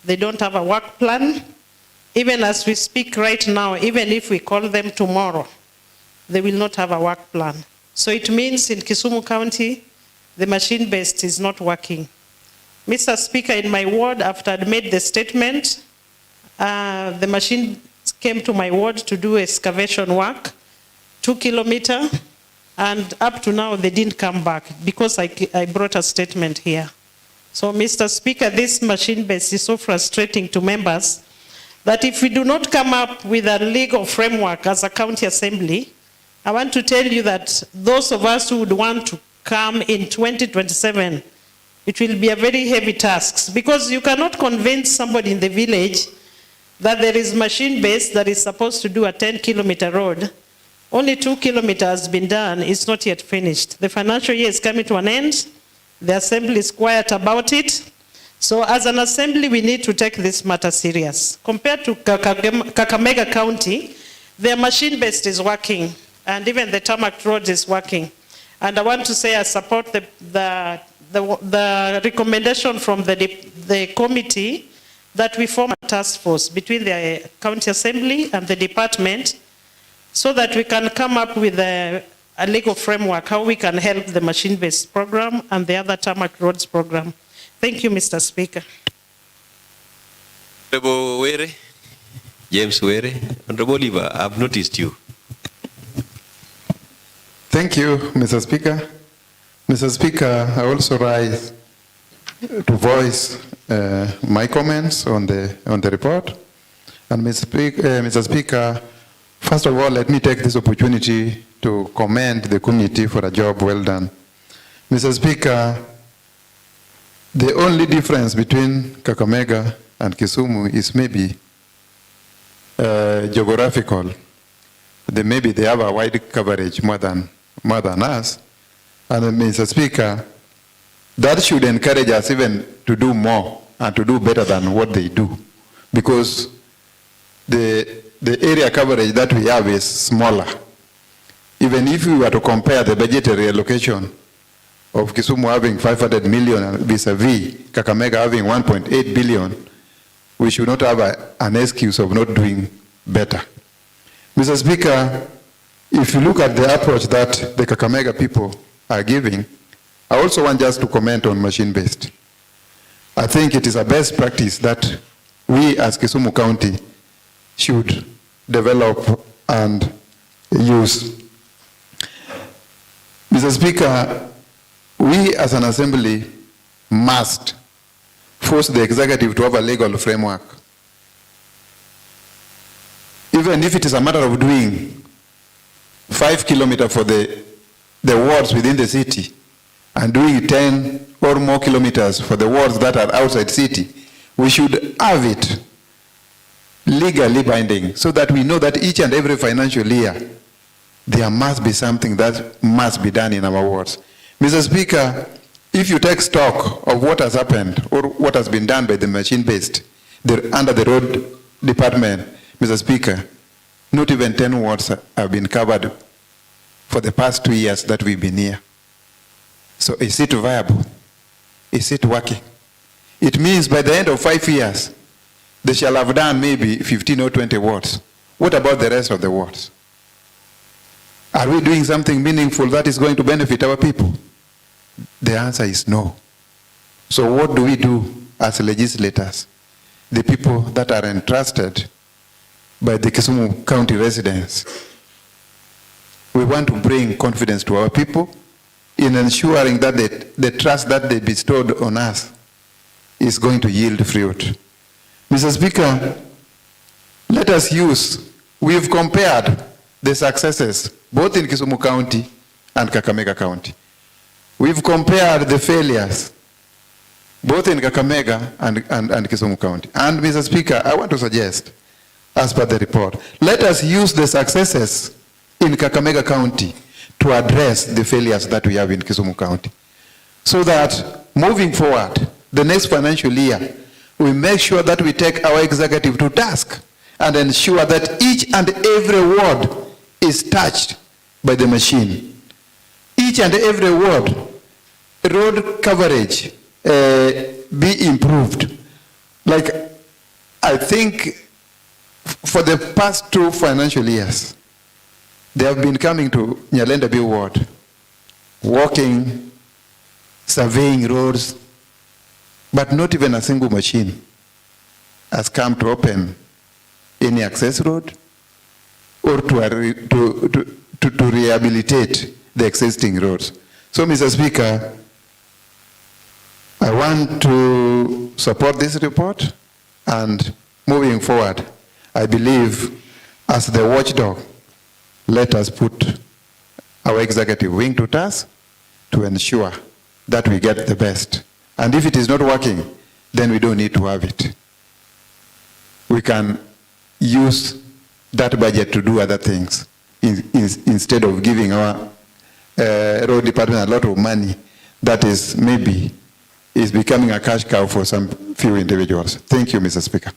They don't have a work plan. Even as we speak right now, even if we call them tomorrow, they will not have a work plan. So it means in Kisumu County, the machine-based is not working. Mr. Speaker, in my ward, after I made the statement, the machine came to my ward to do excavation work, 2 kilometers, and up to now they didn't come back because I brought a statement here. So, Mr. Speaker, this machine base is so frustrating to members that if we do not come up with a legal framework as a county assembly, I want to tell you that those of us who would want to come in 2027, it will be a very heavy task, because you cannot convince somebody in the village that there is machine base that is supposed to do a 10-kilometer road. Only 2 kilometers has been done, it's not yet finished. The financial year is coming to an end. The assembly is quiet about it. So as an assembly, we need to take this matter serious. Compared to Kakamega County, their machine-based is working, and even the tarmac road is working. And I want to say I support the recommendation from the committee that we form a task force between the county assembly and the department so that we can come up with a legal framework, how we can help the machine-based program and the other tarmac roads program. Thank you, Mr. Speaker. Honorable Were, James Were. Honorable Oliver, I've noticed you. Thank you, Mr. Speaker. Mr. Speaker, I also rise to voice my comments on the report. And Mr. Speaker, first of all, let me take this opportunity to commend the committee for a job well done. Mr. Speaker, the only difference between Kakamega and Kisumu is maybe geographical. Maybe they have a wide coverage more than us. And Mr. Speaker, that should encourage us even to do more and to do better than what they do. Because the area coverage that we have is smaller. Even if we were to compare the budgetary allocation of Kisumu having 500 million vis-a-vis Kakamega having 1.8 billion, we should not have an excuse of not doing better. Mr. Speaker, if you look at the approach that the Kakamega people are giving, I also want just to comment on machine-based. I think it is a best practice that we as Kisumu County should develop and use. Mr. Speaker, we as an assembly must force the executive to have a legal framework. Even if it is a matter of doing 5 kilometers for the wards within the city and doing 10 or more kilometers for the wards that are outside city, we should have it legally binding so that we know that each and every financial year there must be something that must be done in our wards. Mr. Speaker, if you take stock of what has happened or what has been done by the machine-based under the road department, Mr. Speaker, not even 10 wards have been covered for the past 2 years that we've been here. So is it viable? Is it working? It means by the end of 5 years, they shall have done maybe 15 or 20 wards. What about the rest of the wards? Are we doing something meaningful that is going to benefit our people? The answer is no. So what do we do as legislators? the people that are entrusted by the Kisumu County residents. We want to bring confidence to our people in ensuring that the trust that they bestowed on us is going to yield fruit. Mr. Speaker, let us we've compared the successes both in Kisumu County and Kakamega County. We've compared the failures both in Kakamega and Kisumu County. And Mr. Speaker, I want to suggest, as per the report, let us use the successes in Kakamega County to address the failures that we have in Kisumu County. So that moving forward, the next financial year, we make sure that we take our executive to task and ensure that each and every ward is touched by the machine. Each and every ward, road coverage be improved. Like, I think for the past 2 financial years, they have been coming to Nyalenda B ward, walking, surveying roads, but not even a single machine has come to open any access road or to rehabilitate the existing roads. So, Mr. Speaker, I want to support this report, and moving forward, I believe as the watchdog, let us put our executive wing to task to ensure that we get the best. And if it is not working, then we don't need to have it. We can use that budget to do other things instead of giving our road department a lot of money that is maybe is becoming a cash cow for some few individuals. Thank you, Mr. Speaker.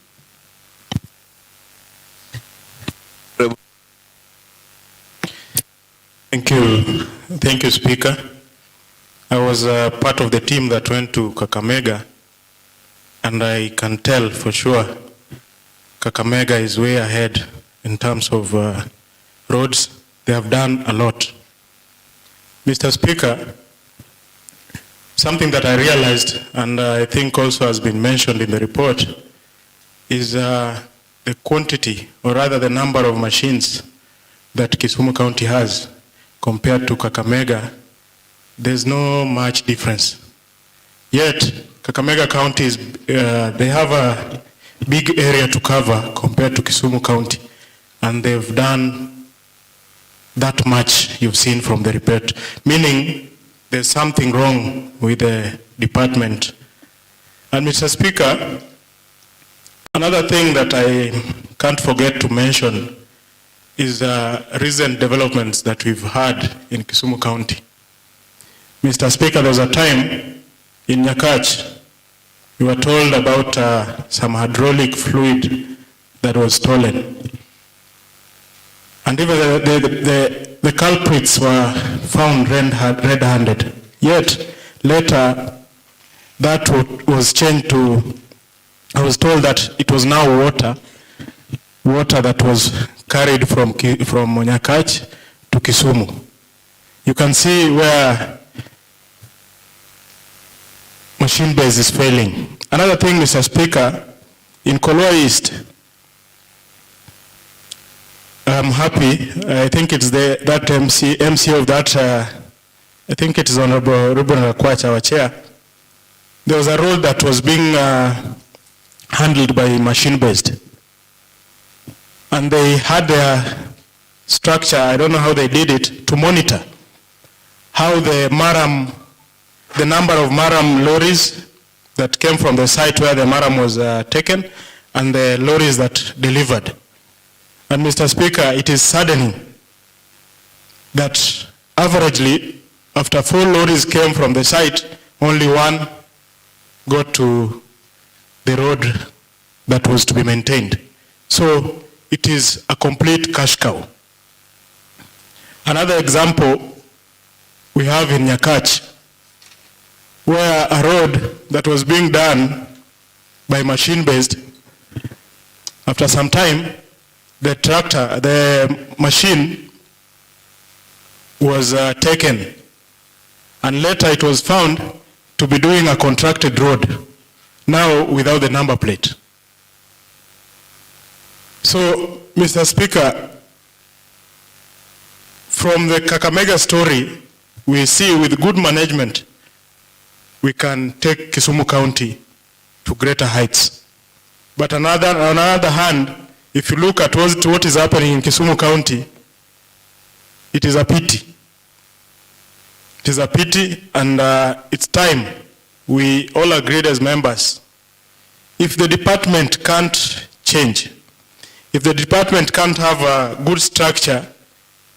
Thank you, Speaker. I was part of the team that went to Kakamega, and I can tell for sure Kakamega is way ahead in terms of roads. They have done a lot. Mr. Speaker, something that I realized, and I think also has been mentioned in the report, is the quantity, or rather the number of machines that Kisumu County has compared to Kakamega. There's no much difference. Yet, Kakamega County, they have a big area to cover compared to Kisumu County, and they've done that much you've seen from the report, meaning there's something wrong with the department. And Mr. Speaker, another thing that I can't forget to mention is recent developments that we've had in Kisumu County. Mr. Speaker, there was a time in Nyakach, we were told about some hydraulic fluid that was stolen. And even the culprits were found red-handed. Yet, later, that was changed to, I was told that it was now water that was carried from Nyakach to Kisumu. You can see where machine base is failing. Another thing, Mr. Speaker, in Kolwa East, I'm happy. I think it's that MC of that, I think it is Honorable Ruben Rakwacha, our chair. There was a road that was being handled by machine-based. And they had their structure, I don't know how they did it, to monitor how the number of Maram lorries that came from the site where the Maram was taken, and the lorries that delivered. And Mr. Speaker, it is saddening that averagely, after 4 lorries came from the site, only 1 got to the road that was to be maintained. So it is a complete cash cow. Another example we have in Nyakach, where a road that was being done by machine-based, after some time, the machine was taken, and later it was found to be doing a contracted road, now without the number plate. So, Mr. Speaker, from the Kakamega story, we see with good management, we can take Kisumu County to greater heights. But on the other hand, if you look at what is happening in Kisumu County, it is a pity. It is a pity, and it's time we all agreed as members. If the department can't change, if the department can't have a good structure,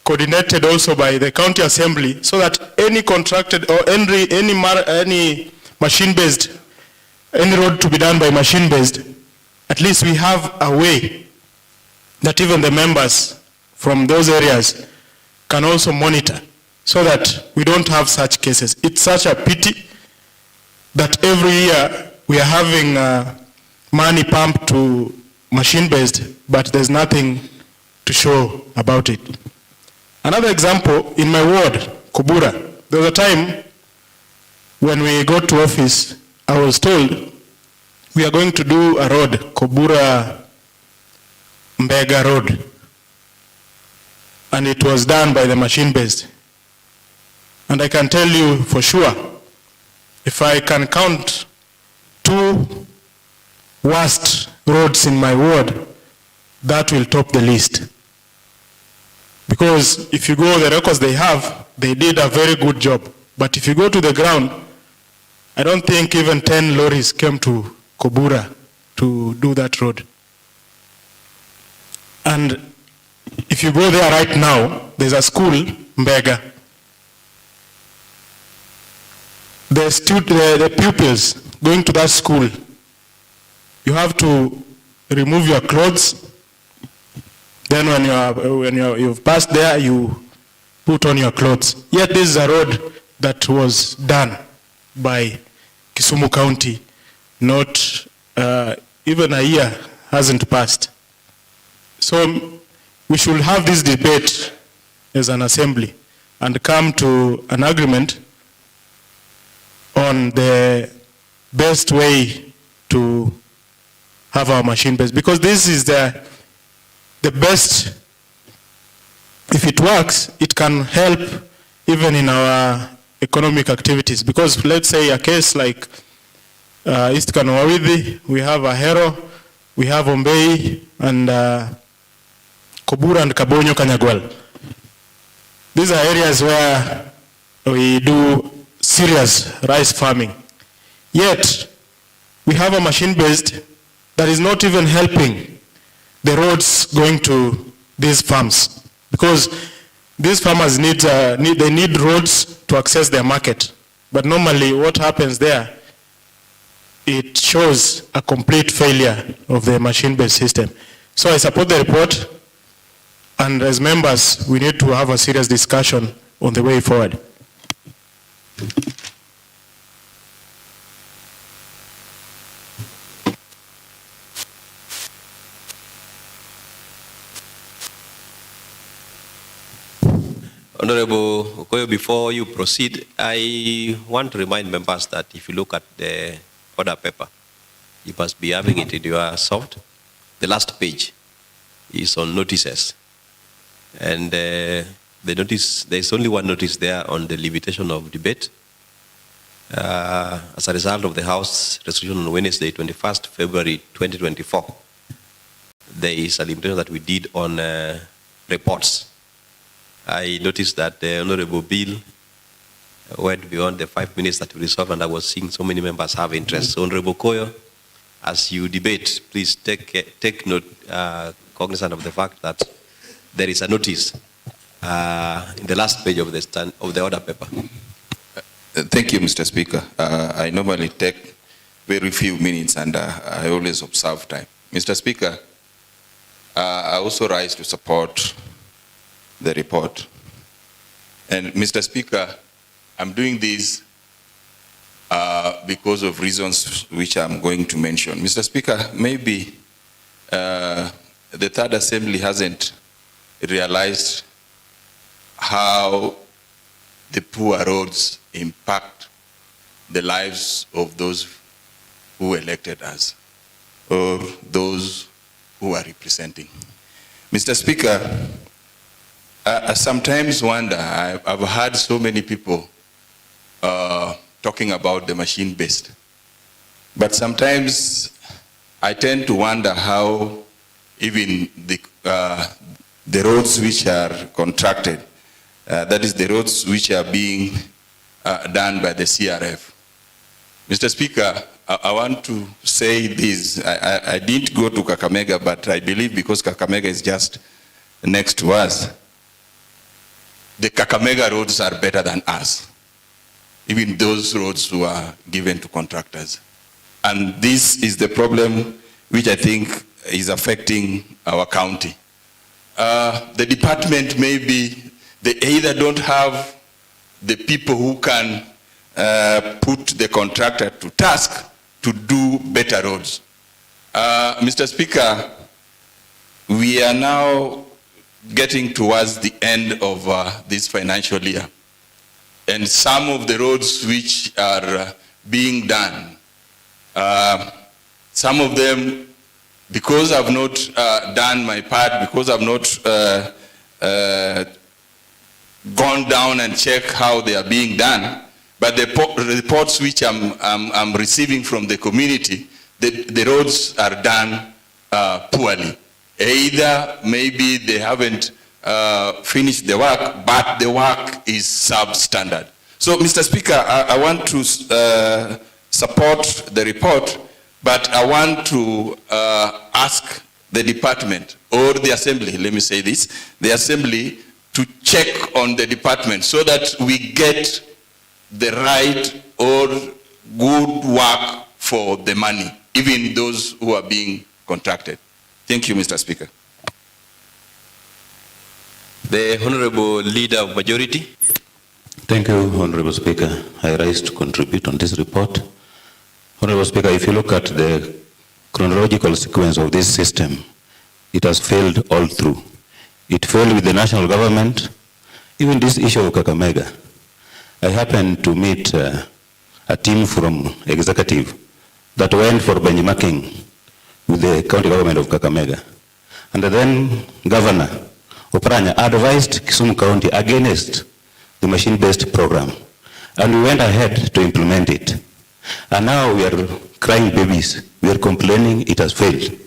coordinated also by the county assembly, so that any contracted or any machine-based, any road to be done by machine-based, at least we have a way that even the members from those areas can also monitor, so that we don't have such cases. It's such a pity that every year we are having money pumped to machine-based, but there's nothing to show about it. Another example, in my ward, Kubura, there was a time when we got to office, I was told we are going to do a road, Kubura Mbega Road, and it was done by the machine-based. And I can tell you for sure, if I can count 2 worst roads in my ward, that will top the list. Because if you go the records they have, they did a very good job. But if you go to the ground, I don't think even 10 lorries came to Kobura to do that road. And if you go there right now, there's a school, Mbega. The pupils going to that school, you have to remove your clothes. Then when you've passed there, you put on your clothes. Yet this is a road that was done by Kisumu County. Not even a year hasn't passed. So we should have this debate as an assembly and come to an agreement on the best way to have our machine base, because this is the best. If it works, it can help even in our economic activities, because let's say a case like East Kanawawidhi, we have Ahero, we have Ombei, and Kobura and Kabonyo Kanyagwal. These are areas where we do serious rice farming. Yet, we have a machine-based that is not even helping the roads going to these farms, because these farmers need roads to access their market. But normally what happens there, it shows a complete failure of the machine-based system. So I support the report, and as members, we need to have a serious discussion on the way forward. Honorable Okoyo, before you proceed, I want to remind members that if you look at the order paper, you must be having it in your soft. The last page is on notices. And the notice, there's only one notice there on the limitation of debate. As a result of the House resolution on Wednesday, 21st February 2024, there is a limitation that we did on reports. I noticed that the Honorable Bill went beyond the 5 minutes that we resolved, and I was seeing so many members have interest. So, Honorable Koyo, as you debate, please take note, cognizant of the fact that there is a notice in the last page of the order paper. Thank you, Mr. Speaker. I normally take very few minutes, and I always observe time. Mr. Speaker, I also rise to support the report. And Mr. Speaker, I'm doing this because of reasons which I'm going to mention. Mr. Speaker, maybe the Third Assembly hasn't realized how the poor roads impact the lives of those who elected us, or those who are representing. Mr. Speaker, I sometimes wonder, I've heard so many people talking about the machine-based, but sometimes I tend to wonder how even the roads which are contracted, that is the roads which are being done by the CRF. Mr. Speaker, I want to say this. I didn't go to Kakamega, but I believe because Kakamega is just next to us, the Kakamega roads are better than us, even those roads who are given to contractors. And this is the problem which I think is affecting our county. The department maybe, they either don't have the people who can put the contractor to task to do better roads. Mr. Speaker, we are now getting towards the end of this financial year. And some of the roads which are being done, some of them, because I've not done my part, because I've not gone down and checked how they are being done, but the reports which I'm receiving from the community, the roads are done poorly. Either maybe they haven't finished the work, but the work is substandard. So, Mr. Speaker, I want to support the report, but I want to ask the department or the assembly, let me say this, the assembly to check on the department so that we get the right or good work for the money, even those who are being contracted. Thank you, Mr. Speaker. The Honorable Leader of Majority. Thank you, Honorable Speaker. I rise to contribute on this report. Honorable Speaker, if you look at the chronological sequence of this system, it has failed all through. It failed with the national government, even this issue of Kakamega. I happened to meet a team from executive that went for benchmarking with the county government of Kakamega. And the then Governor Oparanya advised Kisumu County against the machine-based program. And we went ahead to implement it. And now we are crying babies. We are complaining it has failed.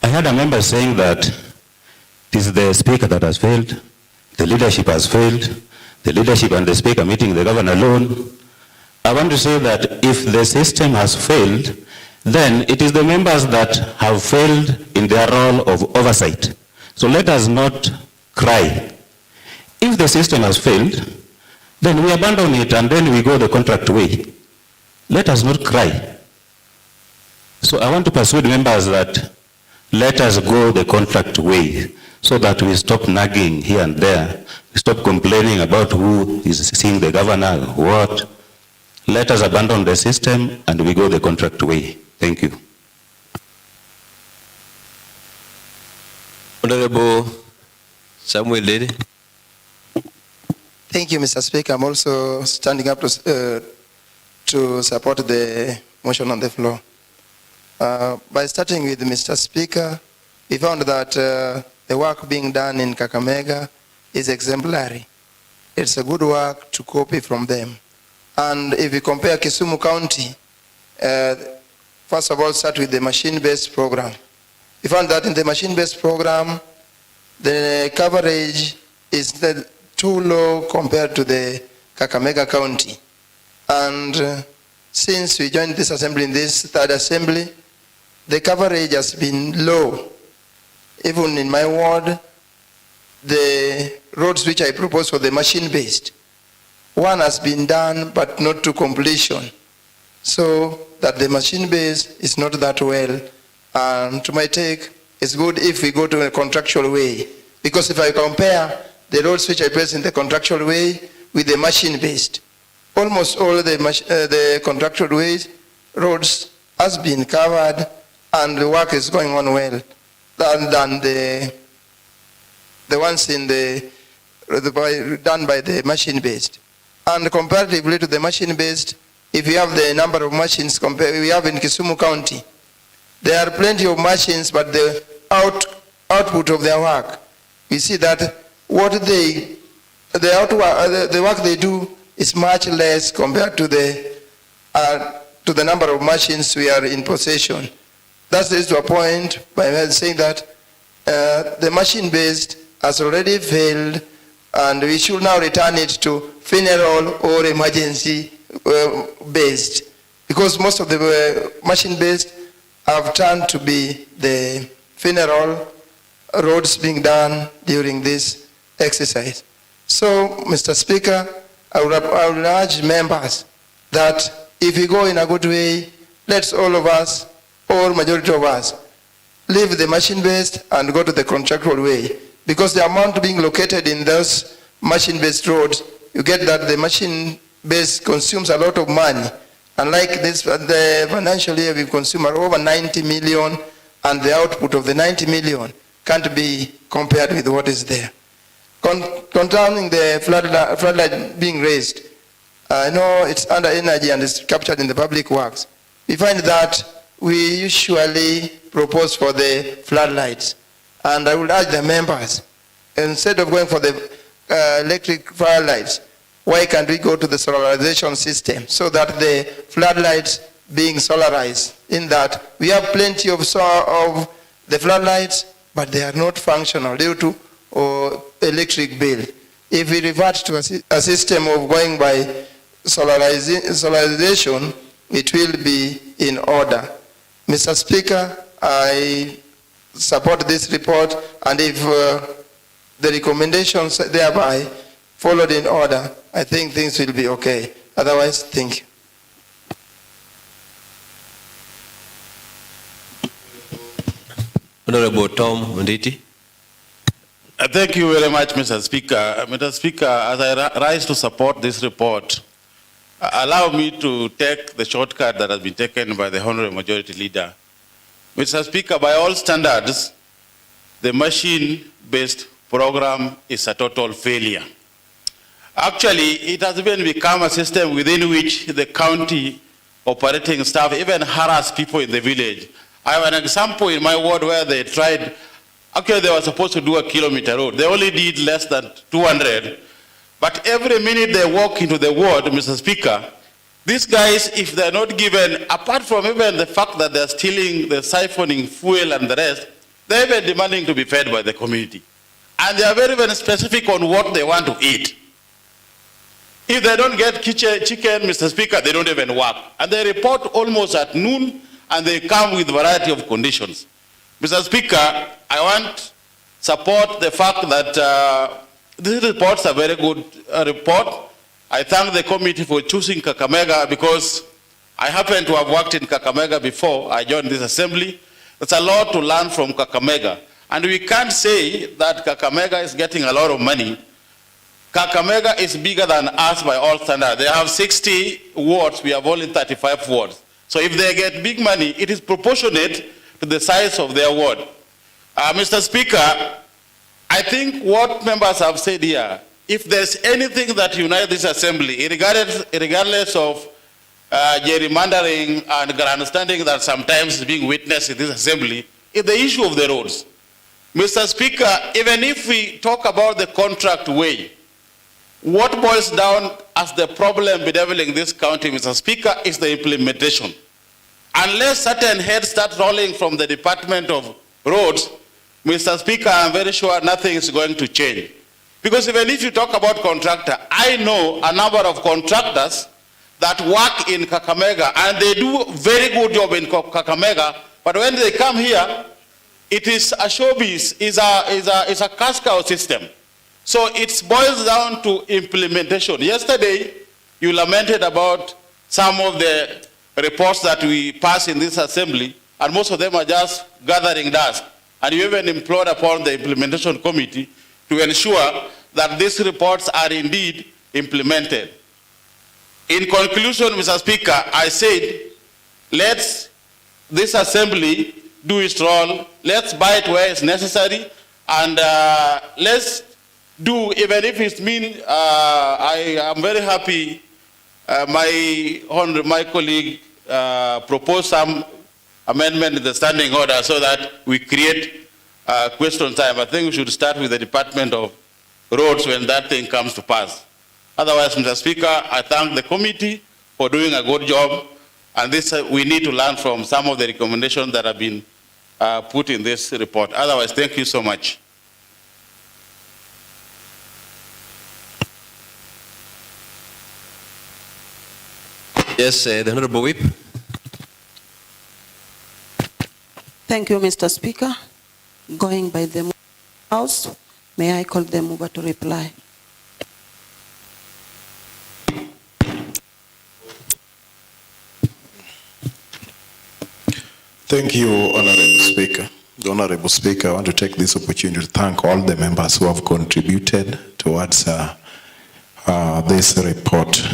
I had a member saying that it is the speaker that has failed, the leadership has failed, the leadership and the speaker meeting the governor alone. I want to say that if the system has failed, then it is the members that have failed in their role of oversight. So let us not cry. If the system has failed, then we abandon it and then we go the contract way. Let us not cry. So I want to persuade members that let us go the contract way so that we stop nagging here and there. We stop complaining about who is seeing the governor, what. Let us abandon the system and we go the contract way. Thank you. Honorable Samuel Lady. Thank you, Mr. Speaker. I'm also standing up to support the motion on the floor. By starting with Mr. Speaker, we found that the work being done in Kakamega is exemplary. It's a good work to copy from them. And if we compare Kisumu County, first of all, start with the machine-based program. We found that in the machine-based program, the coverage is too low compared to the Kakamega County. And since we joined this assembly in this third assembly, the coverage has been low. Even in my ward, the roads which I proposed for the machine-based, one has been done but not to completion. So that the machine-based is not that well. And to my take, it's good if we go to a contractual way. Because if I compare the roads which I place in the contractual way with the machine-based, almost all the contractual ways, roads has been covered and the work is going on well than the ones in done by the machine-based. And comparatively to the machine-based, if you have the number of machines we have in Kisumu County, There are plenty of machines, but the output of their work, we see that what the work they do is much less compared to the number of machines we are in possession. That leads to a point by saying that the machine-based has already failed, and we should now return it to funeral or emergency-based, because most of the machine-based have turned to be the funeral roads being done during this exercise. So, Mr. Speaker, I would urge members that if we go in a good way, let's all of us, or majority of us, leave the machine-based and go to the contractual way. Because the amount being located in those machine-based roads, you get that the machine-based consumes a lot of money. Unlike this, the financial year we consume over 90 million, and the output of the 90 million can't be compared with what is there. Concerning the floodlight being raised, I know it's under energy and it's captured in the public works. We find that we usually propose for the floodlights. And I would urge the members, instead of going for the electric floodlights, why can't we go to the solarization system so that the floodlights being solarized, in that we have plenty of the floodlights, but they are not functional due to electric bill. If we revert to a system of going by solarization, it will be in order. Mr. Speaker, I support this report, and if the recommendations thereby followed in order, I think things will be okay. Otherwise, thank you. Honorable Tom Nditi. Thank you very much, Mr. Speaker. Mr. Speaker, as I rise to support this report, allow me to take the shortcut that has been taken by the Honorable Majority Leader. Mr. Speaker, by all standards, the machine-based program is a total failure. Actually, it has even become a system within which the county operating staff even harass people in the village. I have an example in my ward where they tried, actually they were supposed to do a kilometer road. They only did less than 200. But every minute they walk into the ward, Mr. Speaker, these guys, if they're not given, apart from even the fact that they're stealing, they're siphoning fuel and the rest, they're even demanding to be fed by the community. And they are very, very specific on what they want to eat. If they don't get chicken, Mr. Speaker, they don't even work. And they report almost at noon, and they come with a variety of conditions. Mr. Speaker, I want support the fact that this report is a very good report. I thank the committee for choosing Kakamega, because I happen to have worked in Kakamega before I joined this assembly. There's a lot to learn from Kakamega. And we can't say that Kakamega is getting a lot of money. Kakamega is bigger than us by all standards. They have 60 wards, we have only 35 wards. So if they get big money, it is proportionate to the size of their ward. Mr. Speaker, I think what members have said here, if there's anything that unites this assembly, regardless of gerrymandering and grandstanding that sometimes is being witnessed in this assembly, is the issue of the roads. Mr. Speaker, even if we talk about the contract way, what boils down as the problem bedeviling this county, Mr. Speaker, is the implementation. Unless certain heads start rolling from the Department of Roads, Mr. Speaker, I'm very sure nothing is going to change. Because even if you talk about contractor, I know a number of contractors that work in Kakamega, and they do very good job in Kakamega, but when they come here, it is a showbiz, is a cash cow system. So it boils down to implementation. Yesterday, you lamented about some of the reports that we pass in this assembly, and most of them are just gathering dust. And you even implored upon the implementation committee to ensure that these reports are indeed implemented. In conclusion, Mr. Speaker, I said, let's this assembly do its role. Let's buy it where it's necessary, and let's do, even if it means, I am very happy my colleague proposed some amendment in the standing order so that we create question time. I think we should start with the Department of Roads when that thing comes to pass. Otherwise, Mr. Speaker, I thank the committee for doing a good job, and this we need to learn from some of the recommendations that have been put in this report. Otherwise, thank you so much. Yes, the Honorable Whip. Thank you, Mr. Speaker. Going by the House, may I call the mover to reply? Thank you, Honorable Speaker. The Honorable Speaker, I want to take this opportunity to thank all the members who have contributed towards this report.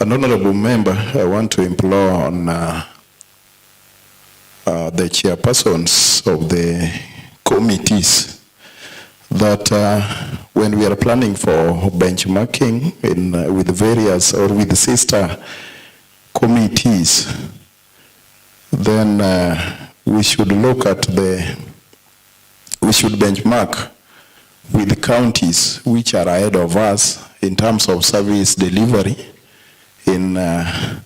An honorable member, I want to implore on the chairpersons of the committees that when we are planning for benchmarking with various or with sister committees, then we should look at we should benchmark with the counties which are ahead of us in terms of service delivery in the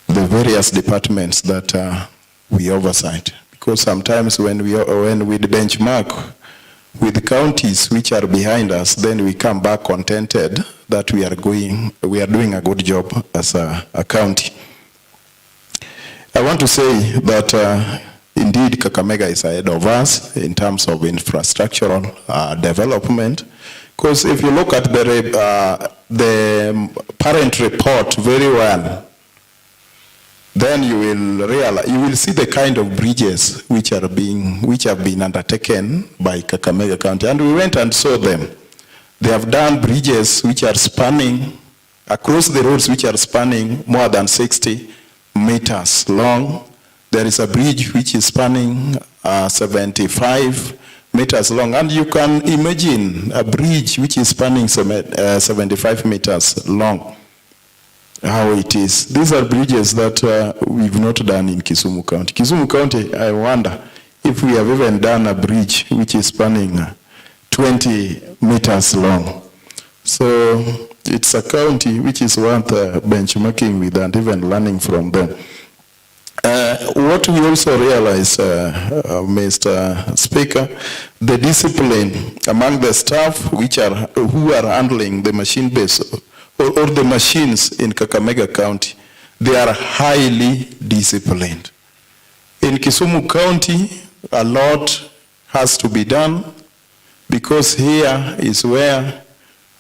various departments that we oversight. Because sometimes when we benchmark with the counties which are behind us, then we come back contented that we are doing a good job as a county. I want to say that indeed Kakamega is ahead of us in terms of infrastructural development. Because if you look at the parent report very well, then you will see the kind of bridges which have been undertaken by Kakamega County, and we went and saw them. They have done bridges which are spanning across the roads, which are spanning more than 60 meters long. There is a bridge which is spanning 75 meters long, and you can imagine a bridge which is spanning 75 meters long, how it is. These are bridges that we've not done in Kisumu County. Kisumu County, I wonder if we have even done a bridge which is spanning 20 meters long. So it's a county which is worth benchmarking with and even learning from them. What we also realize, Mr. Speaker, the discipline among the staff who are handling the machine base or the machines in Kakamega County, they are highly disciplined. In Kisumu County, a lot has to be done because here is where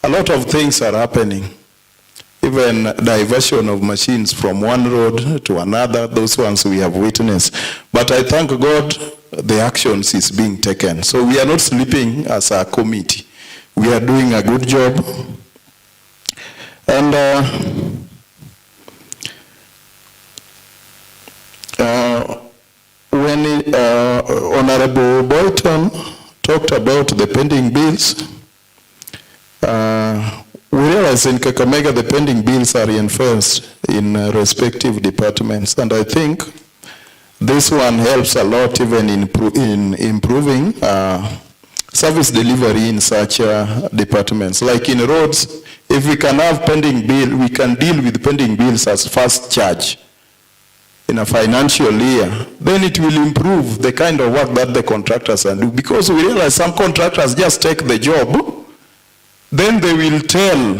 a lot of things are happening. Even diversion of machines from one road to another, those ones we have witnessed. But I thank God the actions is being taken. So we are not sleeping as a committee. We are doing a good job. And when Honorable Boyton talked about the pending bills, we realize in Kakamega the pending bills are reinforced in respective departments, and I think this one helps a lot even in improving service delivery in such departments. Like in roads, if we can have pending bill, we can deal with pending bills as first charge in a financial year, then it will improve the kind of work that the contractors can do. Because we realize some contractors just take the job, then they will tell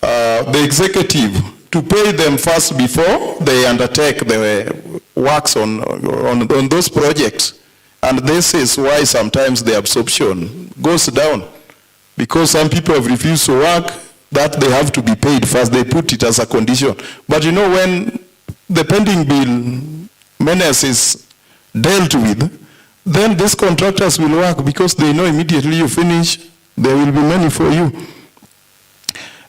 the executive to pay them first before they undertake the works on those projects. And this is why sometimes the absorption goes down. Because some people have refused to work, that they have to be paid first. They put it as a condition. But you know, when the pending bill menace is dealt with, then these contractors will work because they know immediately you finish, there will be money for you.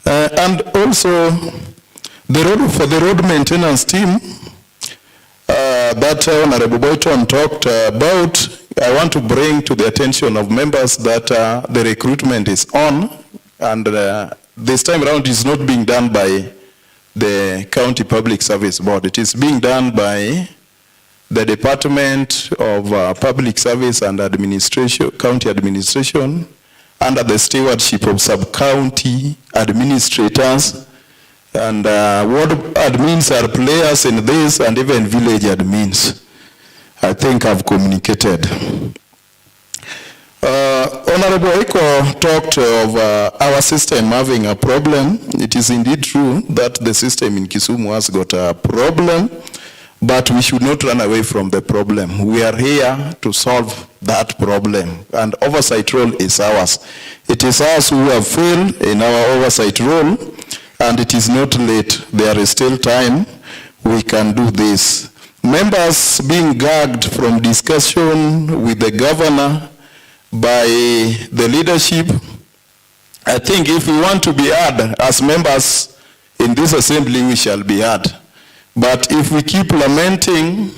And also, for the road maintenance team that Honorable Boyton talked about, I want to bring to the attention of members that the recruitment is on, and this time around is not being done by the County Public Service Board. It is being done by the Department of Public Service and Administration, County Administration, under the stewardship of sub-county administrators, and ward admins are players in this, and even village admins. I think I've communicated. Honorable Eko talked of our system having a problem. It is indeed true that the system in Kisumu has got a problem, but we should not run away from the problem. We are here to solve that problem, and oversight role is ours. It is us who have failed in our oversight role, and it is not late. There is still time. We can do this. Members being gagged from discussion with the governor by the leadership, I think if we want to be heard as members in this assembly, we shall be heard. But if we keep lamenting,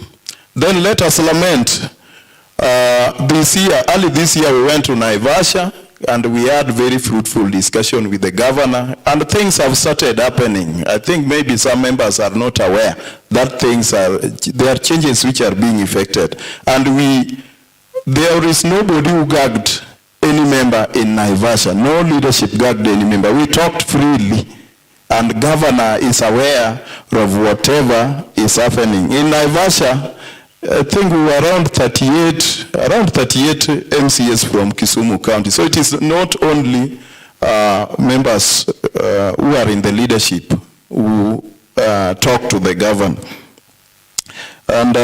then let us lament. This year, early this year, we went to Naivasha, and we had very fruitful discussion with the governor, and things have started happening. I think maybe some members are not aware that there are changes which are being effected. And there is nobody who gagged any member in Naivasha. No leadership gagged any member. We talked freely, and governor is aware of whatever is happening. In Naivasha, I think we were around 38 MCS from Kisumu County. So it is not only members who are in the leadership who talk to the governor. And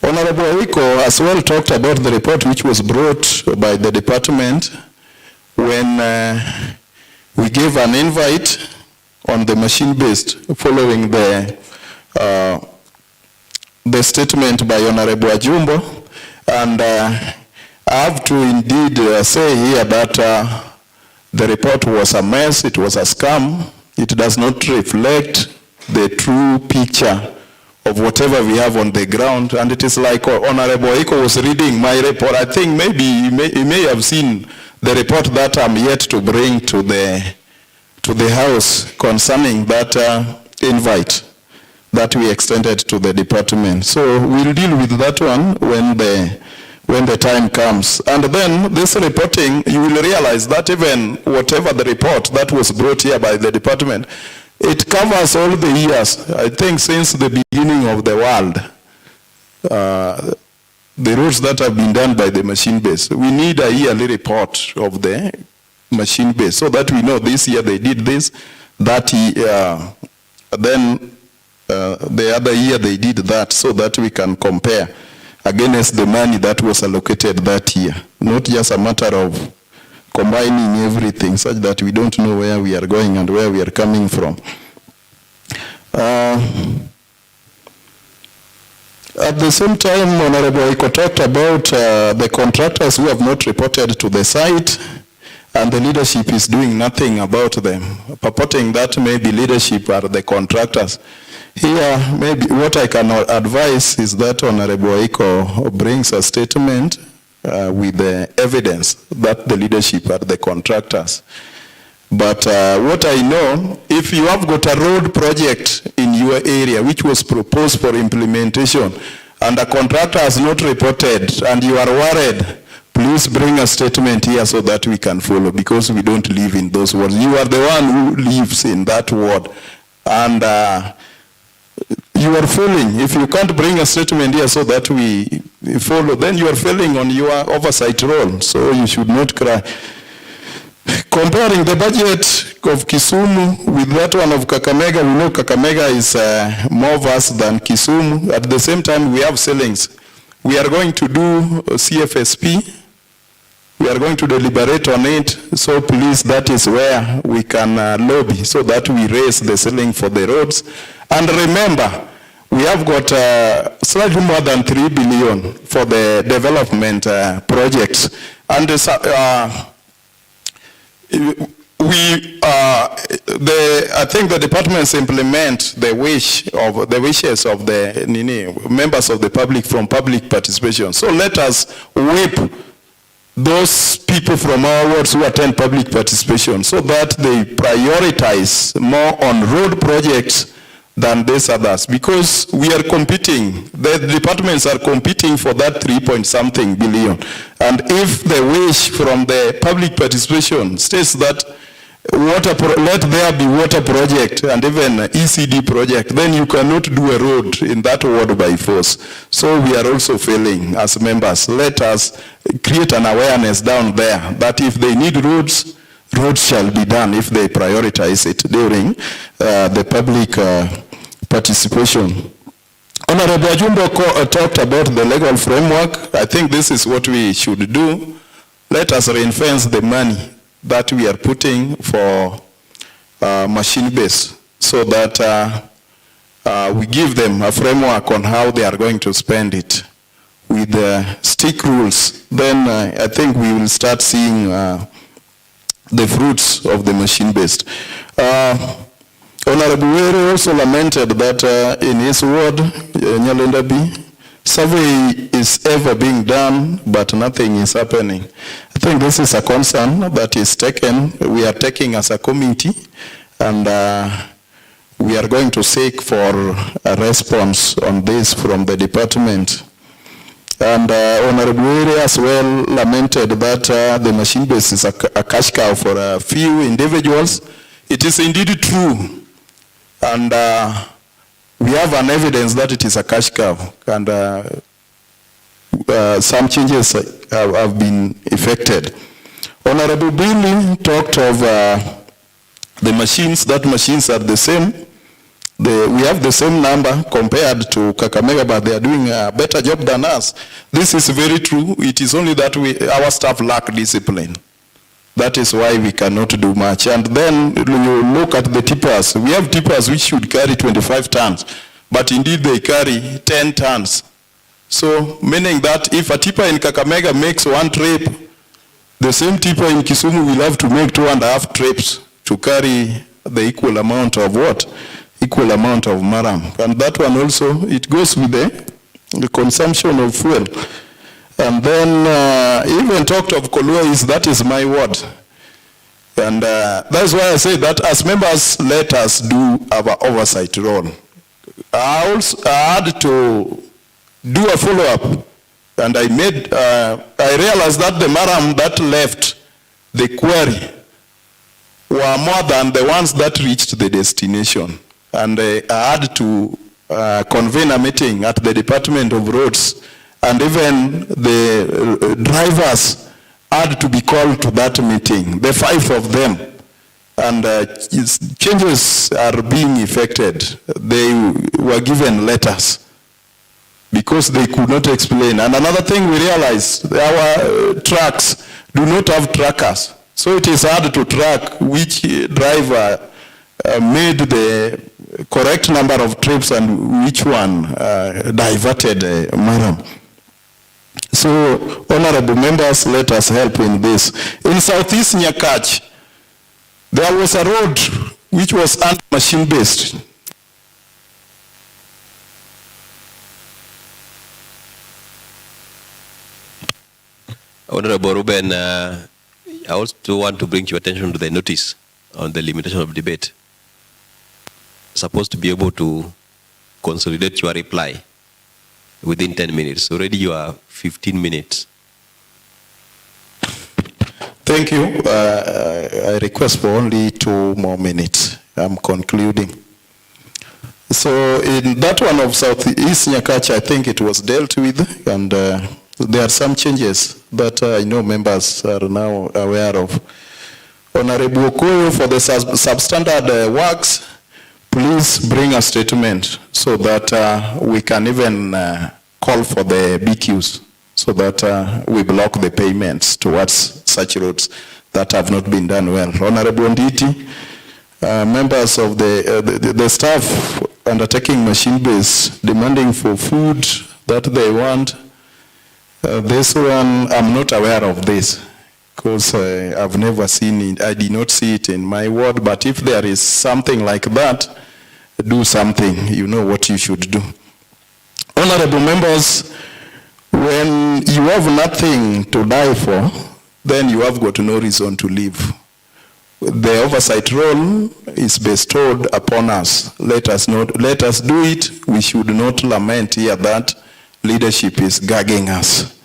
Honorable Eko as well talked about the report which was brought by the department when we gave an invite on the machine-based following the statement by Honorable Ajumbo. And I have to indeed say here that the report was a mess, it was a scam. It does not reflect the true picture of whatever we have on the ground. And it is like Honorable Eko was reading my report. I think maybe he may have seen the report that I'm yet to bring to the House concerning that invite that we extended to the department. So we'll deal with that one when the time comes. And then this reporting, you will realize that even whatever the report that was brought here by the department, it covers all the years, I think, since the beginning of the world. The roads that have been done by the machine base. We need a yearly report of the machine base so that we know this year they did this, that year, then the other year they did that, so that we can compare against the money that was allocated that year. Not just a matter of combining everything such that we don't know where we are going and where we are coming from. At the same time, Honorable Eko talked about the contractors who have not reported to the site, and the leadership is doing nothing about them, purporting that maybe leadership are the contractors. Here, maybe what I can advise is that Honorable Eko brings a statement with the evidence that the leadership are the contractors. But what I know, if you have got a road project in your area which was proposed for implementation and a contractor has not reported and you are worried, please bring a statement here so that we can follow, because we don't live in those wards. You are the one who lives in that ward, and you are failing. If you can't bring a statement here so that we follow, then you are failing on your oversight role, so you should not cry. Comparing the budget of Kisumu with that one of Kakamega, we know Kakamega is more vast than Kisumu. At the same time, we have ceilings. We are going to do CFSP. We are going to deliberate on it. So please, that is where we can lobby so that we raise the ceiling for the roads. And remember, we have got slightly more than 3 billion for the development projects. And I think the departments implement the wishes of the members of the public from public participation. So let us whip those people from our wards who attend public participation so that they prioritize more on road projects than these others because we are competing. The departments are competing for that 3-point-something billion. And if the wish from the public participation states that let there be water project and even ECD project, then you cannot do a road in that ward by force. So we are also failing as members. Let us create an awareness down there that if they need roads, roads shall be done if they prioritize it during the public participation. Honorable Ajumbo talked about the legal framework. I think this is what we should do. Let us reinforce the money that we are putting for machine base so that we give them a framework on how they are going to spend it with stick rules. Then I think we will start seeing the fruits of the machine-based. Honorable Were also lamented that in his ward, Nyalendabi, survey is ever being done, but nothing is happening. I think this is a concern that is taken, we are taking as a committee, and we are going to seek for a response on this from the department. And Honorable Were as well lamented that the machine base is a cash cow for a few individuals. It is indeed true. And we have an evidence that it is a cash cow. And some changes have been effected. Honorable Billy talked of the machines. That machines are the same. We have the same number compared to Kakamega, but they are doing a better job than us. This is very true. It is only that our staff lack discipline. That is why we cannot do much. And then you look at the tippers. We have tippers which should carry 25 tons, but indeed they carry 10 tons. So meaning that if a tipper in Kakamega makes one trip, the same tipper in Kisumu will have to make 2.5 trips to carry the equal amount of what? Equal amount of maram. And that one also, it goes with the consumption of fuel. And then even talked of Koluais, that is my word. And that's why I say that as members, let us do our oversight role. I had to do a follow-up, and I realized that the maram that left the quarry were more than the ones that reached the destination. And I had to convene a meeting at the Department of Roads, and even the drivers had to be called to that meeting, the 5 of them. And changes are being effected. They were given letters because they could not explain. And another thing we realized, our trucks do not have trackers. So it is hard to track which driver made the correct number of trips and which one diverted maram. So, honorable members, let us help in this. In Southeast Nyakach, there was a road which was machine-based. Honorable Ruben, I also want to bring your attention to the notice on the limitation of debate. Supposed to be able to consolidate your reply within 10 minutes. Already you are 15 minutes. Thank you. I request for only 2 more minutes. I'm concluding. So in that one of Southeast Nyakach, I think it was dealt with, and there are some changes that I know members are now aware of. Honorable Okoyo, for the substandard works, please bring a statement so that we can even call for the BQs so that we block the payments towards such roads that have not been done well. Honorable Nditi, members of the staff undertaking machine base demanding for food that they want. This one, I'm not aware of this because I've never seen it. I did not see it in my ward, but if there is something like that, do something. You know what you should do. Honorable members, when you have nothing to die for, then you have got no reason to live. the oversight role is bestowed upon us. Let us do it. We should not lament here that leadership is gagging us.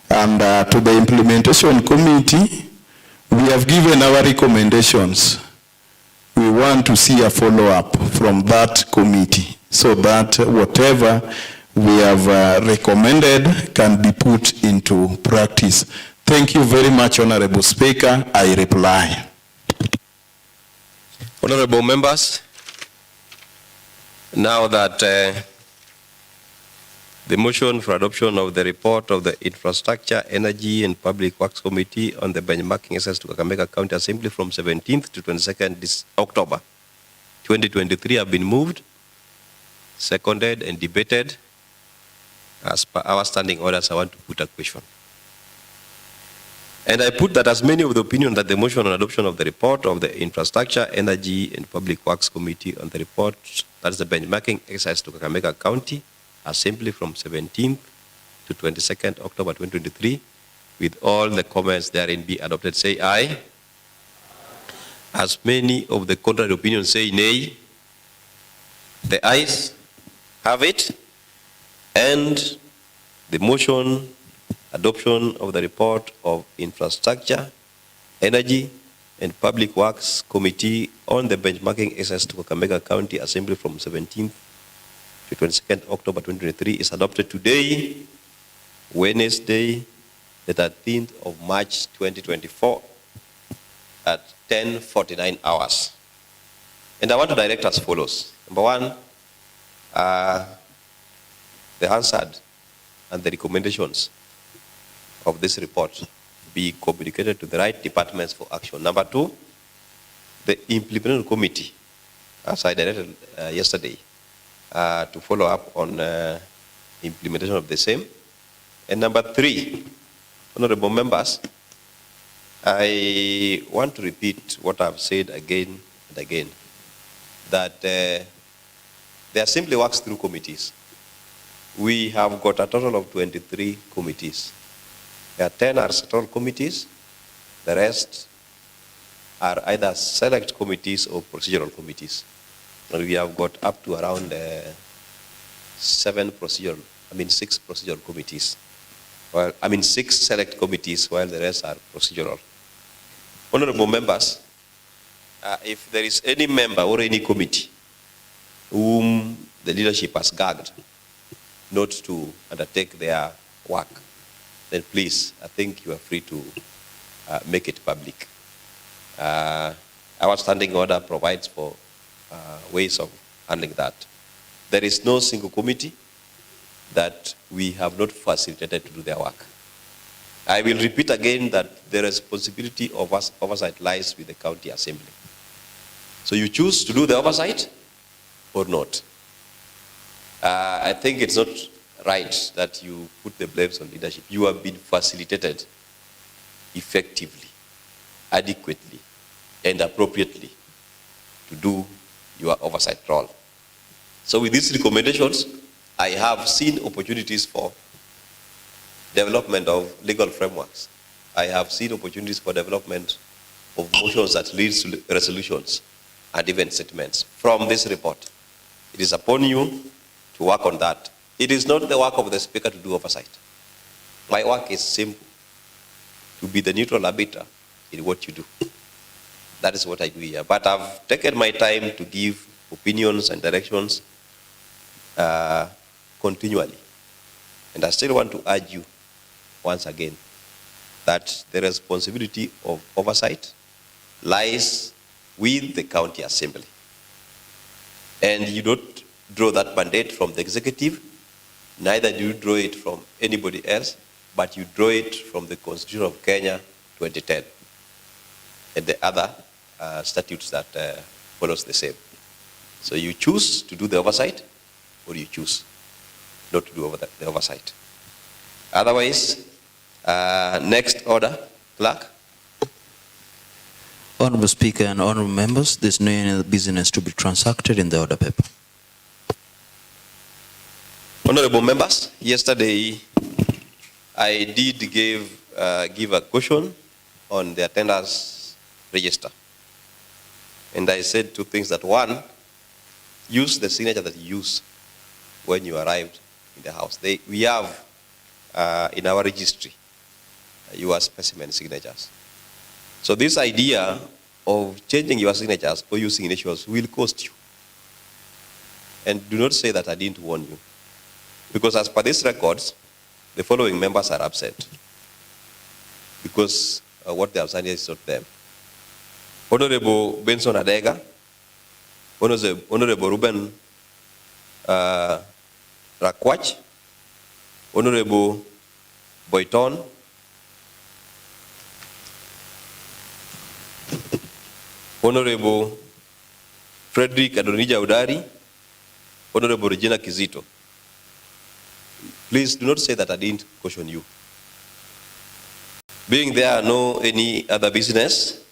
And to the implementation committee, we have given our recommendations. We want to see a follow-up from that committee so that whatever we have recommended can be put into practice. Thank you very much, Honorable Speaker. I reply. Honorable members, now that the motion for adoption of the report of the Infrastructure, Energy and Public Works Committee on the benchmarking exercise to Kakamega County Assembly from 17th to 22nd this October 2023 have been moved, seconded and debated. As per our standing orders, I want to put a question. And I put that as many of the opinion that the motion on adoption of the report of the Infrastructure, Energy and Public Works Committee on the report, that is the benchmarking exercise to Kakamega County Assembly from 17th to 22nd October 2023, with all the comments therein be adopted, say aye. As many of the contrary opinions say nay. The ayes have it, and the motion adoption of the report of Infrastructure, Energy and Public Works Committee on the benchmarking exercise to Kakamega County Assembly from 17th to 22nd October 2023 is adopted today, Wednesday, the 13th of March 2024 at 10:49 hours. And I want to direct as follows. Number one, the answered and the recommendations of this report be communicated to the right departments for action. Number two, the implementation committee, as I directed yesterday, to follow up on implementation of the same. And number three, honorable members, I want to repeat what I've said again and again, that the assembly works through committees. We have got a total of 23 committees. There are 10 are sectoral committees. The rest are either select committees or procedural committees. And we have got up to around 6 procedural committees. Well, 6 select committees, while the rest are procedural. Honorable members, if there is any member or any committee whom the leadership has gagged not to undertake their work, then please, I think you are free to make it public. Our standing order provides for ways of handling that. There is no single committee that we have not facilitated to do their work. I will repeat again that the responsibility of oversight lies with the county assembly. So you choose to do the oversight or not. I think it's not right that you put the blames on leadership. You have been facilitated effectively, adequately, and appropriately to do your oversight role. So with these recommendations, I have seen opportunities for development of legal frameworks. I have seen opportunities for development of motions that leads to resolutions and even statements from this report. It is upon you to work on that. It is not the work of the speaker to do oversight. My work is simple, to be the neutral arbiter in what you do. That is what I do here. But I've taken my time to give opinions and directions continually. And I still want to urge you once again that the responsibility of oversight lies with the county assembly. And you don't draw that mandate from the executive, neither do you draw it from anybody else, but you draw it from the Constitution of Kenya 2010 and the other statutes that follows the same. So you choose to do the oversight or you choose not to do the oversight. Otherwise, next order, clerk. Honorable Speaker and honorable members, there's no any business to be transacted in the order paper. Honorable members, yesterday I did give a question on the attendance register. And I said two things. That one, use the signature that you use when you arrived in the house. We have in our registry your specimen signatures. So this idea of changing your signatures or using initials will cost you. And do not say that I didn't warn you. Because as per these records, the following members are absent. Because what they have signed is not them. Honorable Benson Adega, Honorable Ruben Rakwach, Honorable Boyton, Honorable Frederick Adonija Udari, Honorable Regina Kizito. Please do not say that I didn't caution you. Being there no any other business,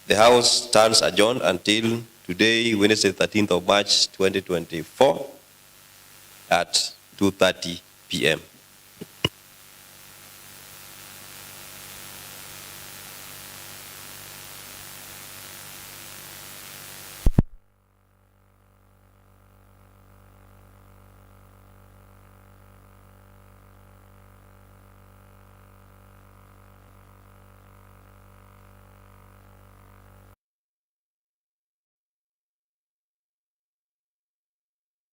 the House stands adjourned until today, Wednesday, 13th of March, 2024 at 2:30 p.m.